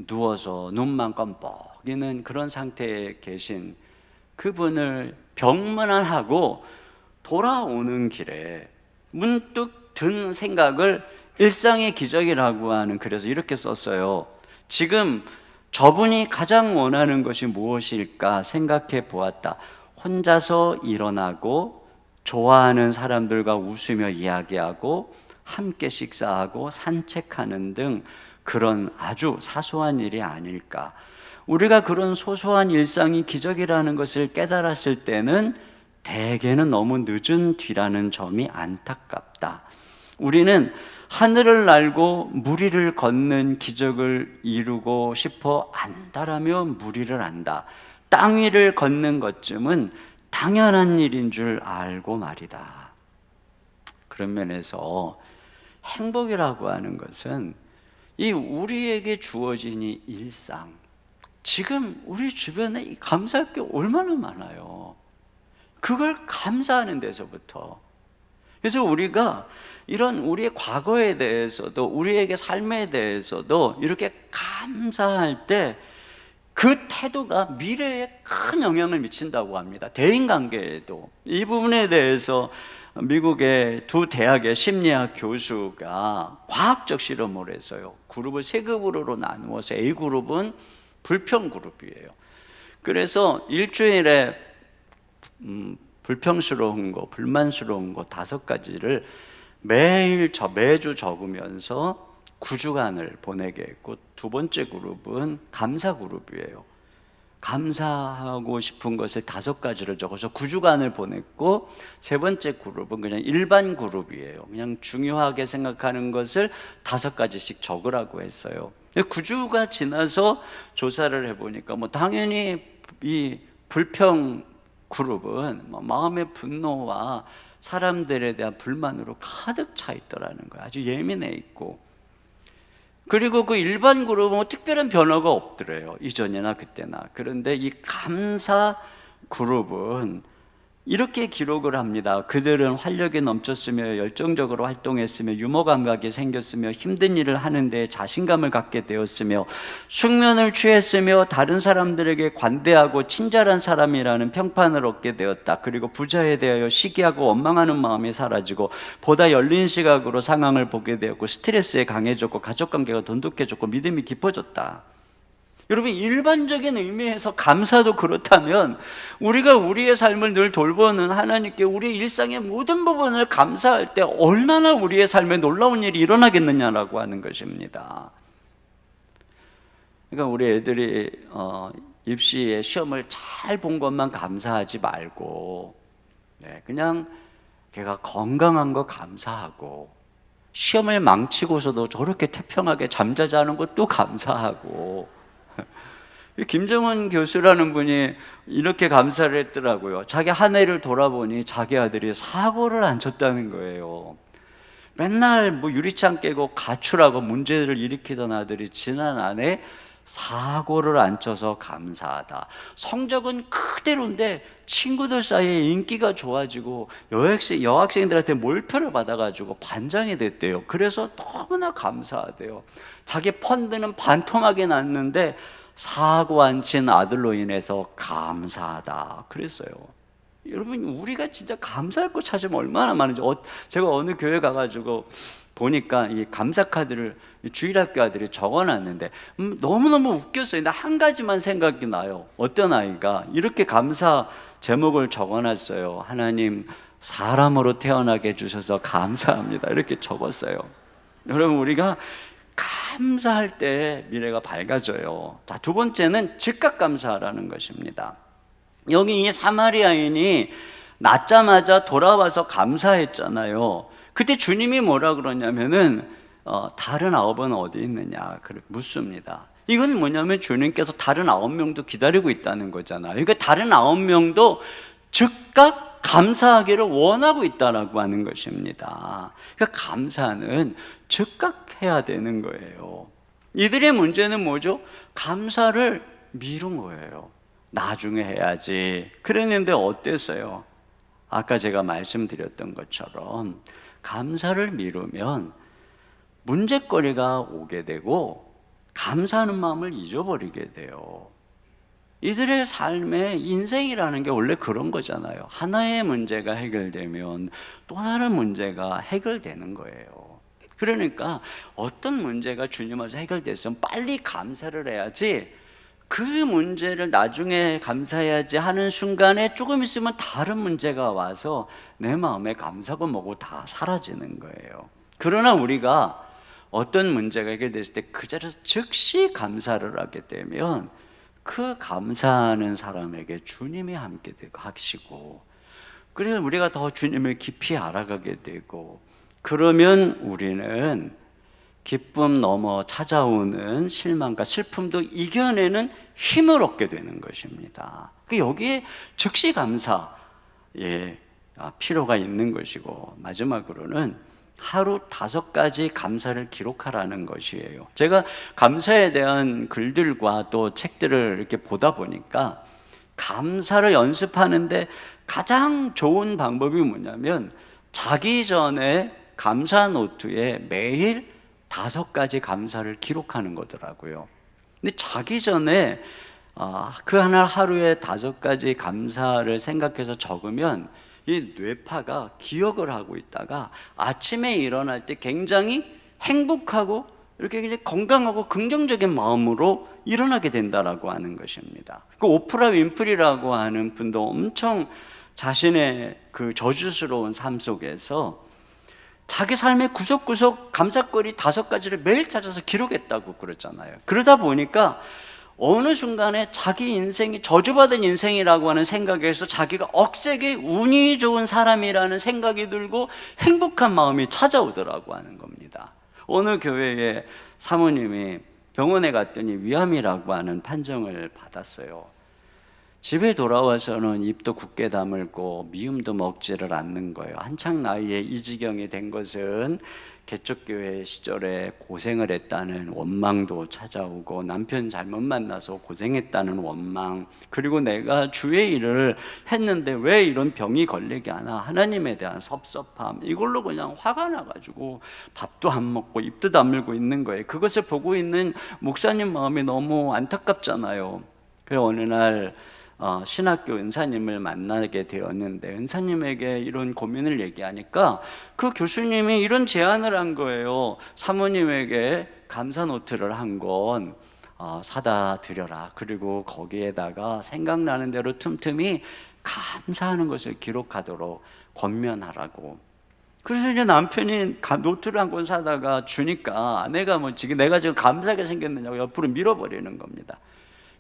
F: 누워서 눈만 껌뻑이는 그런 상태에 계신 그분을 병문안하고 돌아오는 길에 문득 든 생각을 일상의 기적이라고 하는 글에서 이렇게 썼어요. 지금 저분이 가장 원하는 것이 무엇일까 생각해 보았다. 혼자서 일어나고 좋아하는 사람들과 웃으며 이야기하고 함께 식사하고 산책하는 등 그런 아주 사소한 일이 아닐까. 우리가 그런 소소한 일상이 기적이라는 것을 깨달았을 때는 대개는 너무 늦은 뒤라는 점이 안타깝다. 우리는 하늘을 날고 물 위를 걷는 기적을 이루고 싶어 안다라면 물 위를 안다. 땅 위를 걷는 것쯤은 당연한 일인 줄 알고 말이다. 그런 면에서 행복이라고 하는 것은 이 우리에게 주어진 이 일상, 지금 우리 주변에 이 감사할 게 얼마나 많아요. 그걸 감사하는 데서부터. 그래서 우리가 이런 우리의 과거에 대해서도 우리에게 삶에 대해서도 이렇게 감사할 때 그 태도가 미래에 큰 영향을 미친다고 합니다. 대인관계에도. 이 부분에 대해서 미국의 두 대학의 심리학 교수가 과학적 실험을 해서요, 그룹을 세 그룹으로 나누어서 A그룹은 불평 그룹이에요. 그래서 일주일에 불평스러운 거, 불만스러운 거 5가지를 매주 적으면서 9주간을 보내게 했고, 두 번째 그룹은 감사 그룹이에요. 감사하고 싶은 것을 5가지를 적어서 9주간을 보냈고, 세 번째 그룹은 그냥 일반 그룹이에요. 그냥 중요하게 생각하는 것을 5가지씩 적으라고 했어요. 9주가 지나서 조사를 해보니까 당연히 이 불평 그룹은 마음의 분노와 사람들에 대한 불만으로 가득 차 있더라는 거예요. 아주 예민해 있고. 그리고 그 일반 그룹은 특별한 변화가 없더래요, 이전이나 그때나. 그런데 이 감사 그룹은 이렇게 기록을 합니다. 그들은 활력이 넘쳤으며 열정적으로 활동했으며 유머 감각이 생겼으며 힘든 일을 하는데 자신감을 갖게 되었으며 숙면을 취했으며 다른 사람들에게 관대하고 친절한 사람이라는 평판을 얻게 되었다. 그리고 부자에 대하여 시기하고 원망하는 마음이 사라지고 보다 열린 시각으로 상황을 보게 되었고 스트레스에 강해졌고 가족관계가 돈독해졌고 믿음이 깊어졌다. 여러분, 일반적인 의미에서 감사도 그렇다면 우리가 우리의 삶을 늘 돌보는 하나님께 우리의 일상의 모든 부분을 감사할 때 얼마나 우리의 삶에 놀라운 일이 일어나겠느냐라고 하는 것입니다. 그러니까 우리 애들이 입시에 시험을 잘 본 것만 감사하지 말고, 그냥 걔가 건강한 거 감사하고, 시험을 망치고서도 저렇게 태평하게 잠자지 않은 것도 감사하고. 김정은 교수라는 분이 이렇게 감사를 했더라고요. 자기 한 해를 돌아보니 자기 아들이 사고를 안 쳤다는 거예요. 맨날 유리창 깨고 가출하고 문제를 일으키던 아들이 지난 한 해 사고를 안 쳐서 감사하다. 성적은 그대로인데 친구들 사이에 인기가 좋아지고 여학생들한테 몰표를 받아가지고 반장이 됐대요. 그래서 너무나 감사하대요. 자기 펀드는 반토막이 났는데 사고 안 친 아들로 인해서 감사하다 그랬어요. 여러분, 우리가 진짜 감사할 거 찾으면 얼마나 많은지. 제가 어느 교회 가가지고 보니까 이 감사 카드를 주일학교 아들이 적어놨는데 너무너무 웃겼어요. 근데 한 가지만 생각이 나요. 어떤 아이가 이렇게 감사 제목을 적어놨어요. 하나님, 사람으로 태어나게 해주셔서 감사합니다, 이렇게 적었어요. 여러분, 우리가 감사할 때 미래가 밝아져요. 자, 두 번째는 즉각 감사라는 것입니다. 여기 이 사마리아인이 낳자마자 돌아와서 감사했잖아요. 그때 주님이 뭐라 그러냐면은 다른 9은 어디 있느냐 묻습니다. 이건 뭐냐면 주님께서 다른 9명도 기다리고 있다는 거잖아요. 그러니까 다른 9명도 즉각 감사하기를 원하고 있다라고 하는 것입니다. 그러니까 감사는 즉각 해야 되는 거예요. 이들의 문제는 뭐죠? 감사를 미룬 거예요. 나중에 해야지. 그랬는데 어땠어요? 아까 제가 말씀드렸던 것처럼 감사를 미루면 문제거리가 오게 되고 감사하는 마음을 잊어버리게 돼요. 이들의 삶의 인생이라는 게 원래 그런 거잖아요. 하나의 문제가 해결되면 또 다른 문제가 해결되는 거예요. 그러니까 어떤 문제가 주님 앞에서 해결됐으면 빨리 감사를 해야지, 그 문제를 나중에 감사해야지 하는 순간에 조금 있으면 다른 문제가 와서 내 마음에 감사고 뭐고 다 사라지는 거예요. 그러나 우리가 어떤 문제가 해결됐을 때 그 자리에서 즉시 감사를 하게 되면 그 감사하는 사람에게 주님이 함께 되고 하시고, 그래서 우리가 더 주님을 깊이 알아가게 되고, 그러면 우리는 기쁨 넘어 찾아오는 실망과 슬픔도 이겨내는 힘을 얻게 되는 것입니다. 여기에 즉시 감사의 필요가 있는 것이고, 마지막으로는 하루 5가지 감사를 기록하라는 것이에요. 제가 감사에 대한 글들과 또 책들을 이렇게 보다 보니까 감사를 연습하는데 가장 좋은 방법이 뭐냐면 자기 전에 감사 노트에 매일 5가지 감사를 기록하는 거더라고요. 근데 자기 전에 그 하루에 5가지 감사를 생각해서 적으면 이 뇌파가 기억을 하고 있다가 아침에 일어날 때 굉장히 행복하고 이렇게 굉장히 건강하고 긍정적인 마음으로 일어나게 된다라고 하는 것입니다. 그 오프라 윈프리라고 하는 분도 엄청 자신의 그 저주스러운 삶 속에서 자기 삶의 구석구석 감사거리 5가지를 매일 찾아서 기록했다고 그랬잖아요. 그러다 보니까 어느 순간에 자기 인생이 저주받은 인생이라고 하는 생각에서 자기가 억세게 운이 좋은 사람이라는 생각이 들고 행복한 마음이 찾아오더라고 하는 겁니다. 어느 교회에 사모님이 병원에 갔더니 위암이라고 하는 판정을 받았어요. 집에 돌아와서는 입도 굳게 다물고 미움도 먹지를 않는 거예요. 한창 나이에 이 지경이 된 것은 개척교회 시절에 고생을 했다는 원망도 찾아오고 남편 잘못 만나서 고생했다는 원망, 그리고 내가 주의 일을 했는데 왜 이런 병이 걸리게 하나, 하나님에 대한 섭섭함, 이걸로 그냥 화가 나가지고 밥도 안 먹고 입도 다물고 있는 거예요. 그것을 보고 있는 목사님 마음이 너무 안타깝잖아요. 그래서 어느 날 신학교 은사님을 만나게 되었는데 은사님에게 이런 고민을 얘기하니까 그 교수님이 이런 제안을 한 거예요. 사모님에게 감사 노트를 한 권 사다 드려라. 그리고 거기에다가 생각나는 대로 틈틈이 감사하는 것을 기록하도록 권면하라고. 그래서 이제 남편이 노트를 한 권 사다가 주니까 아내가 내가 지금 감사하게 생겼느냐고 옆으로 밀어버리는 겁니다.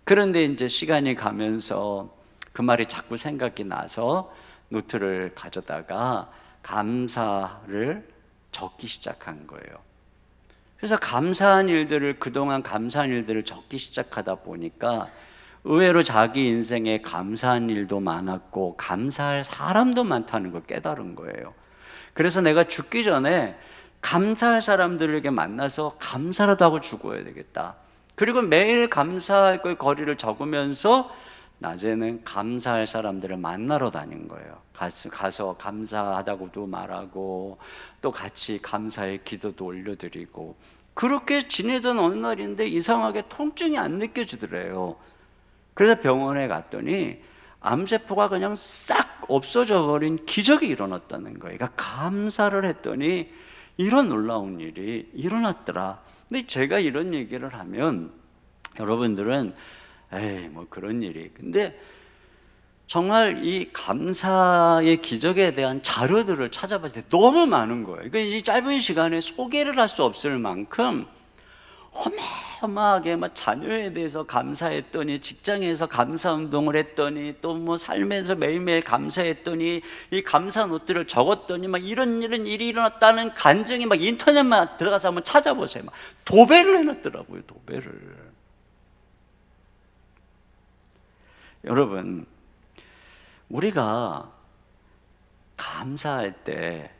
F: 그런데 이제 시간이 가면서 그 말이 자꾸 생각이 나서 노트를 가져다가 감사를 적기 시작한 거예요. 그래서 감사한 일들을, 그동안 감사한 일들을 적기 시작하다 보니까 의외로 자기 인생에 감사한 일도 많았고 감사할 사람도 많다는 걸 깨달은 거예요. 그래서 내가 죽기 전에 감사할 사람들에게 만나서 감사라도 하고 죽어야 되겠다. 그리고 매일 감사할 거리를 적으면서 낮에는 감사할 사람들을 만나러 다닌 거예요. 가서 감사하다고도 말하고 또 같이 감사의 기도도 올려드리고 그렇게 지내던 어느 날인데 이상하게 통증이 안 느껴지더래요. 그래서 병원에 갔더니 암세포가 그냥 싹 없어져 버린 기적이 일어났다는 거예요. 그러니까 감사를 했더니 이런 놀라운 일이 일어났더라. 근데 제가 이런 얘기를 하면 여러분들은 에이 뭐 그런 일이, 근데 정말 이 감사의 기적에 대한 자료들을 찾아볼 때 너무 많은 거예요. 그러니까 이 짧은 시간에 소개를 할 수 없을 만큼 어마어마하게 막 자녀에 대해서 감사했더니, 직장에서 감사 운동을 했더니, 또 뭐 삶에서 매일매일 감사했더니, 이 감사 노트를 적었더니 막 이런 일이 일어났다는 간증이 막 인터넷만 들어가서 한번 찾아보세요. 막 도배를 해놨더라고요. 도배를. 여러분, 우리가 감사할 때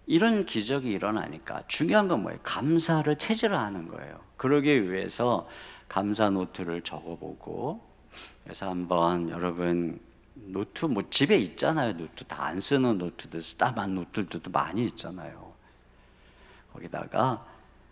F: 이런 기적이 일어나니까 중요한 건 뭐예요? 감사를 체질화하는 거예요. 그러기 위해서 감사 노트를 적어보고, 그래서 한번 여러분 노트 뭐 집에 있잖아요. 노트 다 안 쓰는 노트들, 쓰다만 노트들도 많이 있잖아요. 거기다가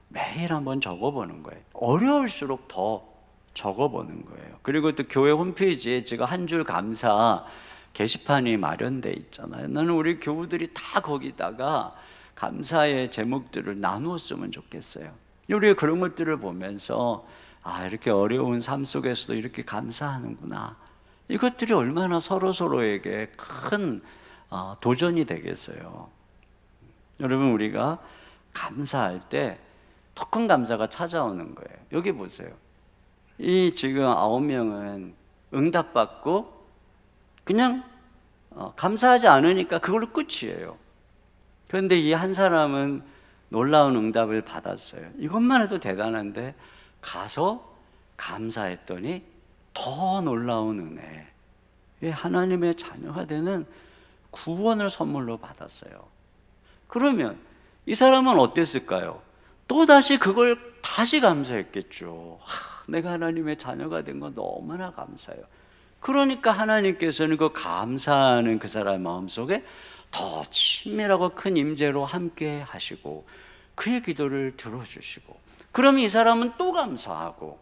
F: 매일 한번 적어보는 거예요. 어려울수록 더 적어보는 거예요. 그리고 또 교회 홈페이지에 지금 한 줄 감사 게시판이 마련돼 있잖아요. 나는 우리 교우들이 다 거기다가 감사의 제목들을 나누었으면 좋겠어요. 우리가 그런 것들을 보면서 이렇게 어려운 삶 속에서도 이렇게 감사하는구나. 이것들이 얼마나 서로에게 큰 도전이 되겠어요. 여러분, 우리가 감사할 때 더 큰 감사가 찾아오는 거예요. 여기 보세요. 이 지금 9명은 응답받고 그냥 감사하지 않으니까 그걸로 끝이에요. 그런데 이 한 사람은 놀라운 응답을 받았어요. 이것만 해도 대단한데 가서 감사했더니 더 놀라운 은혜, 하나님의 자녀가 되는 구원을 선물로 받았어요. 그러면 이 사람은 어땠을까요? 또다시 그걸 다시 감사했겠죠. 내가 하나님의 자녀가 된 건 너무나 감사해요. 그러니까 하나님께서는 그 감사하는 그 사람의 마음속에 더 친밀하고 큰 임재로 함께 하시고 그의 기도를 들어주시고, 그러면 이 사람은 또 감사하고.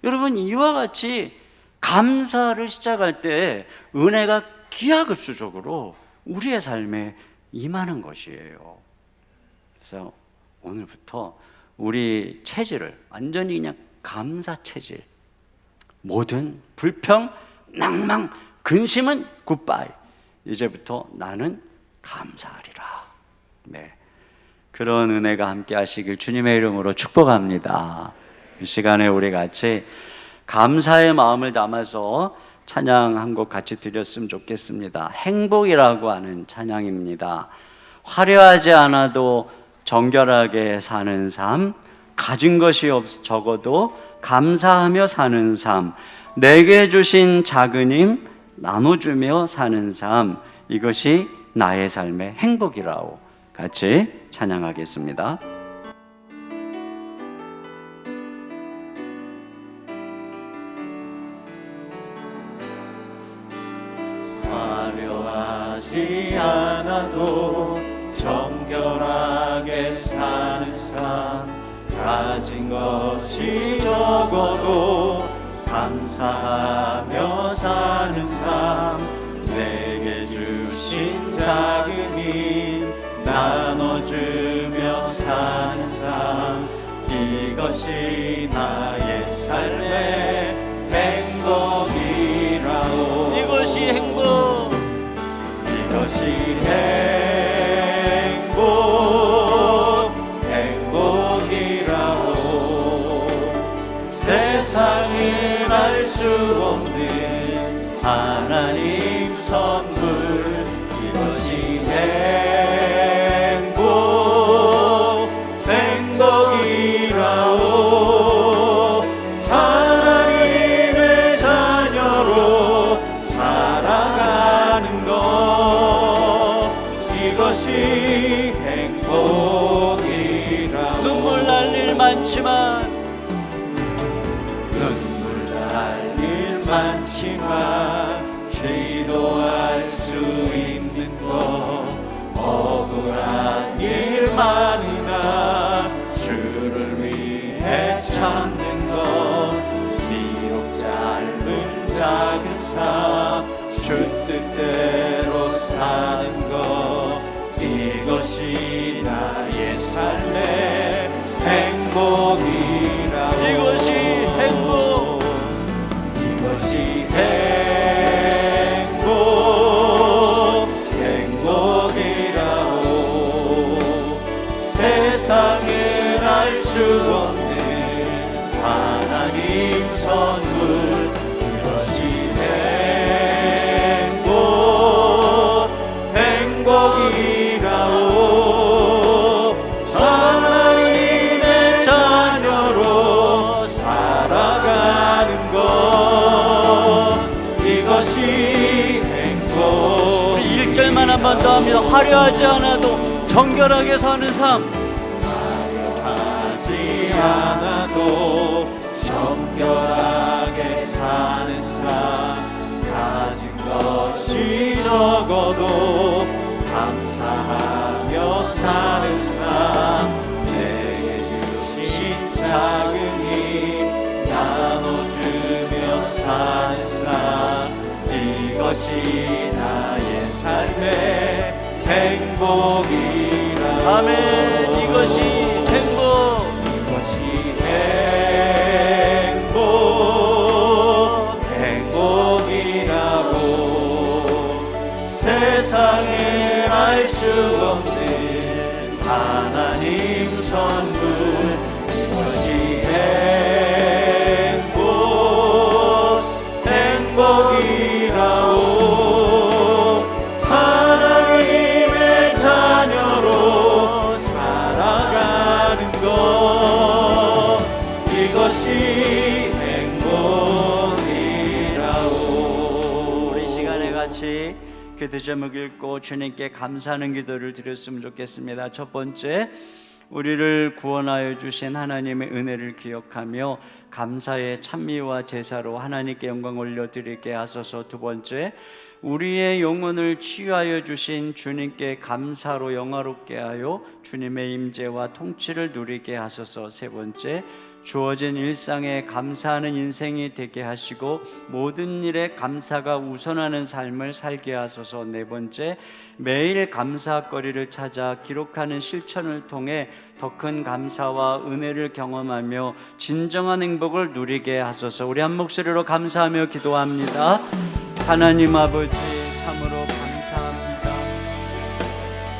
F: 여러분, 이와 같이 감사를 시작할 때 은혜가 기하급수적으로 우리의 삶에 임하는 것이에요. 그래서 오늘부터 우리 체질을 완전히 그냥 감사 체질, 모든 불평, 낭망, 근심은 굿바이. 이제부터 나는 감사하리라. 네, 그런 은혜가 함께 하시길 주님의 이름으로 축복합니다. 이 시간에 우리 같이 감사의 마음을 담아서 찬양 한 곡 같이 드렸으면 좋겠습니다. 행복이라고 하는 찬양입니다. 화려하지 않아도 정결하게 사는 삶, 가진 것이 적어도 감사하며 사는 삶, 내게 주신 작은 힘 나눠주며 사는 삶, 이것이 나의 삶의 행복이라고 같이 찬양하겠습니다.
A: 화려하지 않아도 정결하게 사는 삶, 가진 것이 적어도 감사하며 사는 삶, 내게 주신 작은 힘 나눠주며 사는 삶, 이것이 나의 삶의 행복이라오. 이것이 행복, 이것이 행복이라오. 세상은 알 수 없는 하나님 선물, 이것이 행복이라오. 하나님의 자녀로 살아가는 것, 이것이 행복이라오. 눈물 날 일 많지만, 눈물 날 일 많지만 기도할 수 있는 것, 억울한 일 많으나 주를 위해 참는 것, 비록 짧은 작은 삶 주 뜻대로 사는 것, 이것이 나의 삶의 행복이라고. 이것이 행복, 이것이 행복이라고. 세상에 알 수 없는 하나님 선물, 이것이 행복이라오. 하나님의 자녀로 살아가는 것, 이것이 행복. 우리 1절만 한 번 더 합니다. 화려하지 않아도 정결하게 사는 삶, 화려하지 않아도 정결하게 사는 삶, 가진 것이 적어도 감사하며 사는 삶, 내게 주신 작은 힘 나눠주며 사는 삶, 이것이 나의 삶의 행복이라. 아멘. 이것이 행복, 이것이 행복이라고. 세상에 알 수 없는 하나님 선물, 이것이 행복이라오. 하나님의 자녀로 살아가는 것, 이것이 행복이라오. 우리 시간에 같이
F: 함께 제목 읽고 주님께 감사하는 기도를 드렸으면 좋겠습니다. 첫 번째, 우리를 구원하여 주신 하나님의 은혜를 기억하며 감사의 찬미와 제사로 하나님께 영광 올려드리게 하소서. 두 번째, 우리의 영혼을 치유하여 주신 주님께 감사로 영화롭게 하여 주님의 임재와 통치를 누리게 하소서. 세 번째, 주어진 일상에 감사하는 인생이 되게 하시고 모든 일에 감사가 우선하는 삶을 살게 하소서. 네 번째, 매일 감사거리를 찾아 기록하는 실천을 통해 더 큰 감사와 은혜를 경험하며 진정한 행복을 누리게 하소서. 우리 한 목소리로 감사하며 기도합니다. 하나님 아버지, 참으로 감사합니다.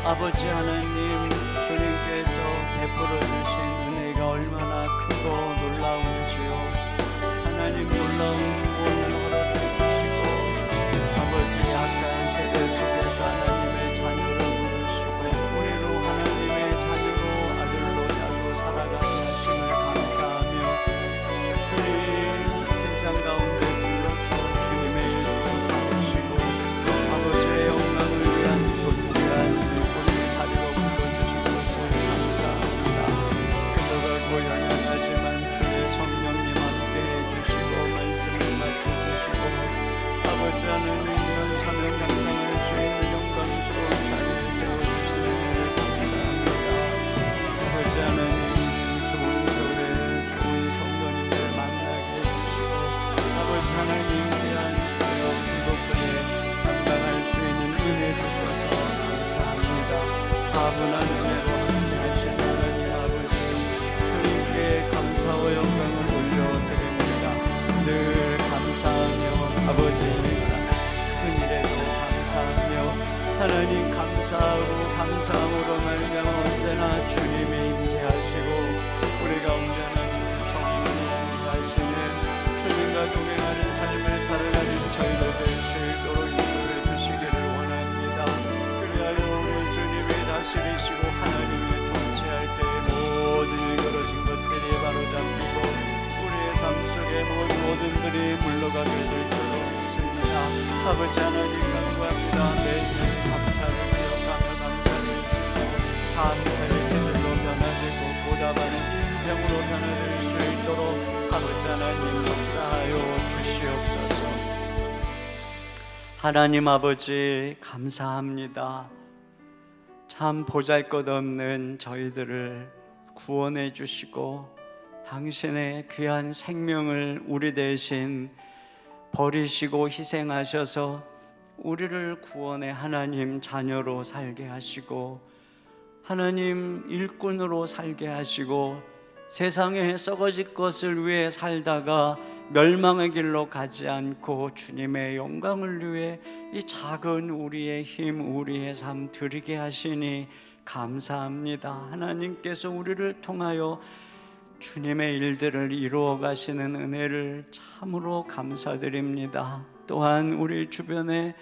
F: 아버지 하나님, 주님께서 베풀어 주신 은혜가 얼마나 크고 놀라운지요. 하나님, 놀라운 구원을 허락해 주시고 아버지 악한 세대 속에서 하나님의 자녀로 부르시고 우리로 하나님의 자녀로 아들로 딸로 살아가게 하심을 감사하며 주님 세상 가운데 불러서 주님의 일로 삼으시고 아버지의 영광을 위한 존귀한 일꾼의 자리로 불러주신 것을 감사합니다. 그들과 고연연하지만 주의 성령님 함께 해주시고 말씀을 맡겨주시고 아버지 하나님 이런 사명 감당할 수 있는 영광스러운 자리에 세워주시는 은혜를 감사합니다. 아버지 하나님, 좋은 교회, 좋은 성도님들 만나게 해주시고 아버지 하나님 귀한 사역 이것들에 감당할 수 있는 은혜 주셔서 감사합니다. 다분한 은혜로 함께 하신 하나님 아버지, 주님께 감사와 영광을 올려드립니다. 늘 감사하며 아버지 일상 큰 일에도 감사하며 하나님 감사하고 감사함으로 말미암아 언제나 주님이 임재하시고 우리 가운데 하나님의 성령이 임재하시는 주님과 동행하는 삶을 살아가는 저희도 될 수 있도록 인도해 주시기를 원합니다. 그리하여 우리 주님이 다스리시고 하나님이 통치할 때에 모든 일그러진 것들이 바로잡히고 우리의 삶 속에 모든들이 물러가게 될 줄로 믿습니다. 아버지 하나님 감사합니다. 매일 감사를 기억하며 감사를 쓰고 감사의 제대로 변화되고 보답하는 인생으로 변화될 수 있도록 아버지 하나님 역사하여 주시옵소서. 하나님 아버지 감사합니다. 참 보잘것없는 저희들을 구원해 주시고 당신의 귀한 생명을 우리 대신 버리시고 희생하셔서 우리를 구원해 하나님 자녀로 살게 하시고 하나님 일꾼으로 살게 하시고 세상에 썩어질 것을 위해 살다가 멸망의 길로 가지 않고 주님의 영광을 위해 이 작은 우리의 힘, 우리의 삶 드리게 하시니 감사합니다. 하나님께서 우리를 통하여 주님의 일들을 이루어 가시는 은혜를 참으로 감사드립니다. 또한 우리 주변에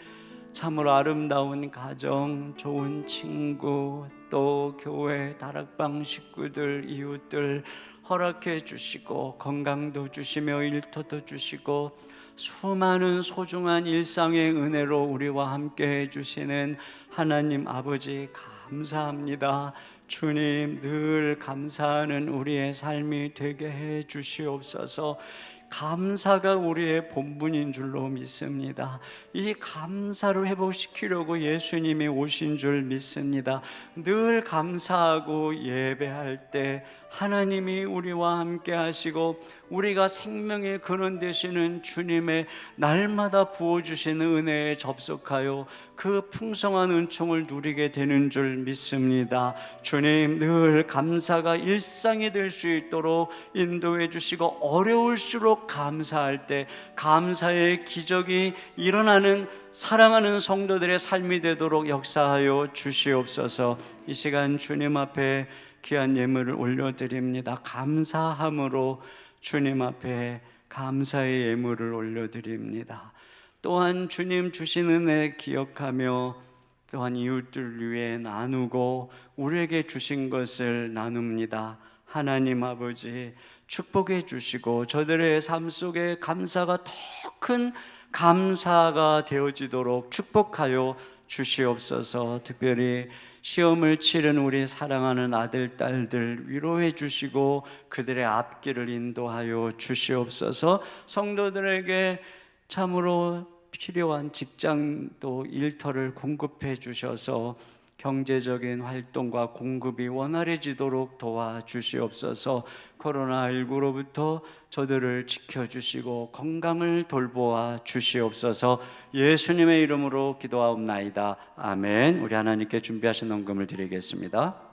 F: 참으로 아름다운 가정, 좋은 친구, 또 교회, 다락방 식구들, 이웃들 허락해 주시고 건강도 주시며 일터도 주시고 수많은 소중한 일상의 은혜로 우리와 함께 해주시는 하나님 아버지 감사합니다. 주님, 늘 감사하는 우리의 삶이 되게 해 주시옵소서. 감사가 우리의 본분인 줄로 믿습니다. 이 감사를 회복시키려고 예수님이 오신 줄 믿습니다. 늘 감사하고 예배할 때 하나님이 우리와 함께 하시고 우리가 생명의 근원 되시는 주님의 날마다 부어주시는 은혜에 접속하여 그 풍성한 은총을 누리게 되는 줄 믿습니다. 주님, 늘 감사가 일상이 될 수 있도록 인도해 주시고 어려울수록 감사할 때 감사의 기적이 일어나는 사랑하는 성도들의 삶이 되도록 역사하여 주시옵소서. 이 시간 주님 앞에 귀한 예물을 올려드립니다. 감사함으로 주님 앞에 감사의 예물을 올려드립니다. 또한 주님 주신 은혜 기억하며 또한 이웃들 위해 나누고 우리에게 주신 것을 나눕니다. 하나님 아버지 축복해 주시고 저들의 삶 속에 감사가 더 큰 감사가 되어지도록 축복하여 주시옵소서. 특별히 시험을 치른 우리 사랑하는 아들, 딸들 위로해 주시고 그들의 앞길을 인도하여 주시옵소서. 성도들에게 참으로 필요한 직장도 일터를 공급해 주셔서 경제적인 활동과 공급이 원활해지도록 도와주시옵소서. 코로나19로부터 저들을 지켜주시고 건강을 돌보아 주시옵소서. 예수님의 이름으로 기도하옵나이다. 아멘. 우리 하나님께 준비하신 헌금을 드리겠습니다.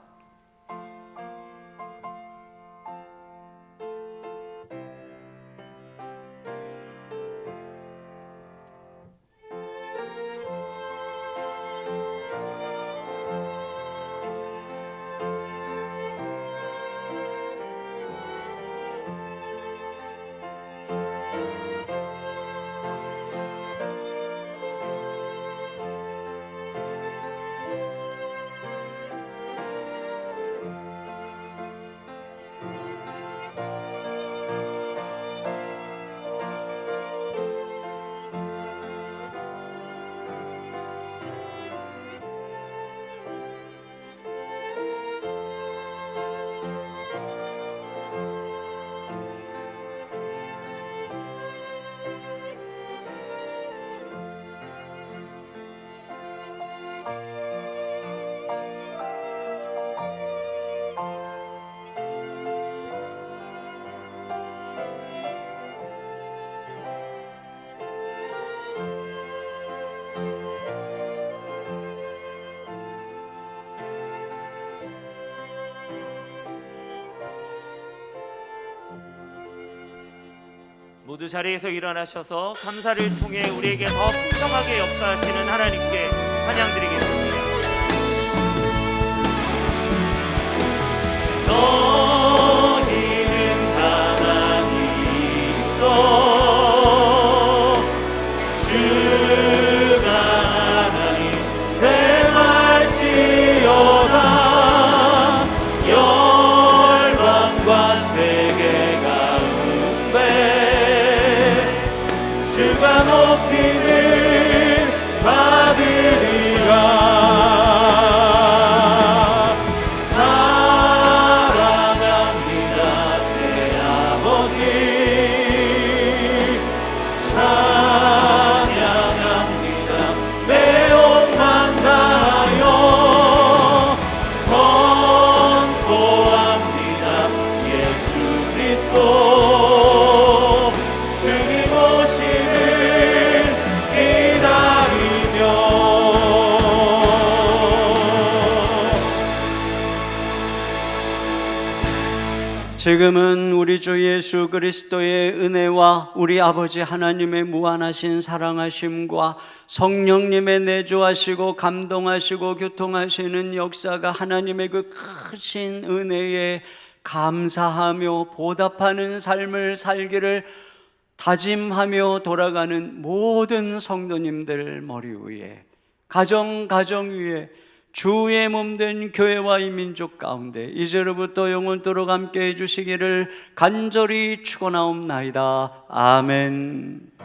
B: 모두 자리에서 일어나셔서 감사를 통해 우리에게 더 풍성하게 역사하시는 하나님께 찬양드리겠습니다. 너희는 가만히 있어 주가 하나님 대말지어다 열방과 세계 가운데 주가 높임을 받으리라. 사랑합니다 대아버지 찬양합니다 내 온맘 다하여 선포합니다 예수 그리스도 주님 오시는 기다리며
F: 지금은 우리 주 예수 그리스도의 은혜와 우리 아버지 하나님의 무한하신 사랑하심과 성령님의 내주하시고 감동하시고 교통하시는 역사가 하나님의 그 크신 은혜에 감사하며 보답하는 삶을 살기를 다짐하며 돌아가는 모든 성도님들 머리 위에 가정 위에 주의 몸된 교회와 이 민족 가운데 이제로부터 영원토록 함께 해주시기를 간절히 축원하옵나이다. 아멘.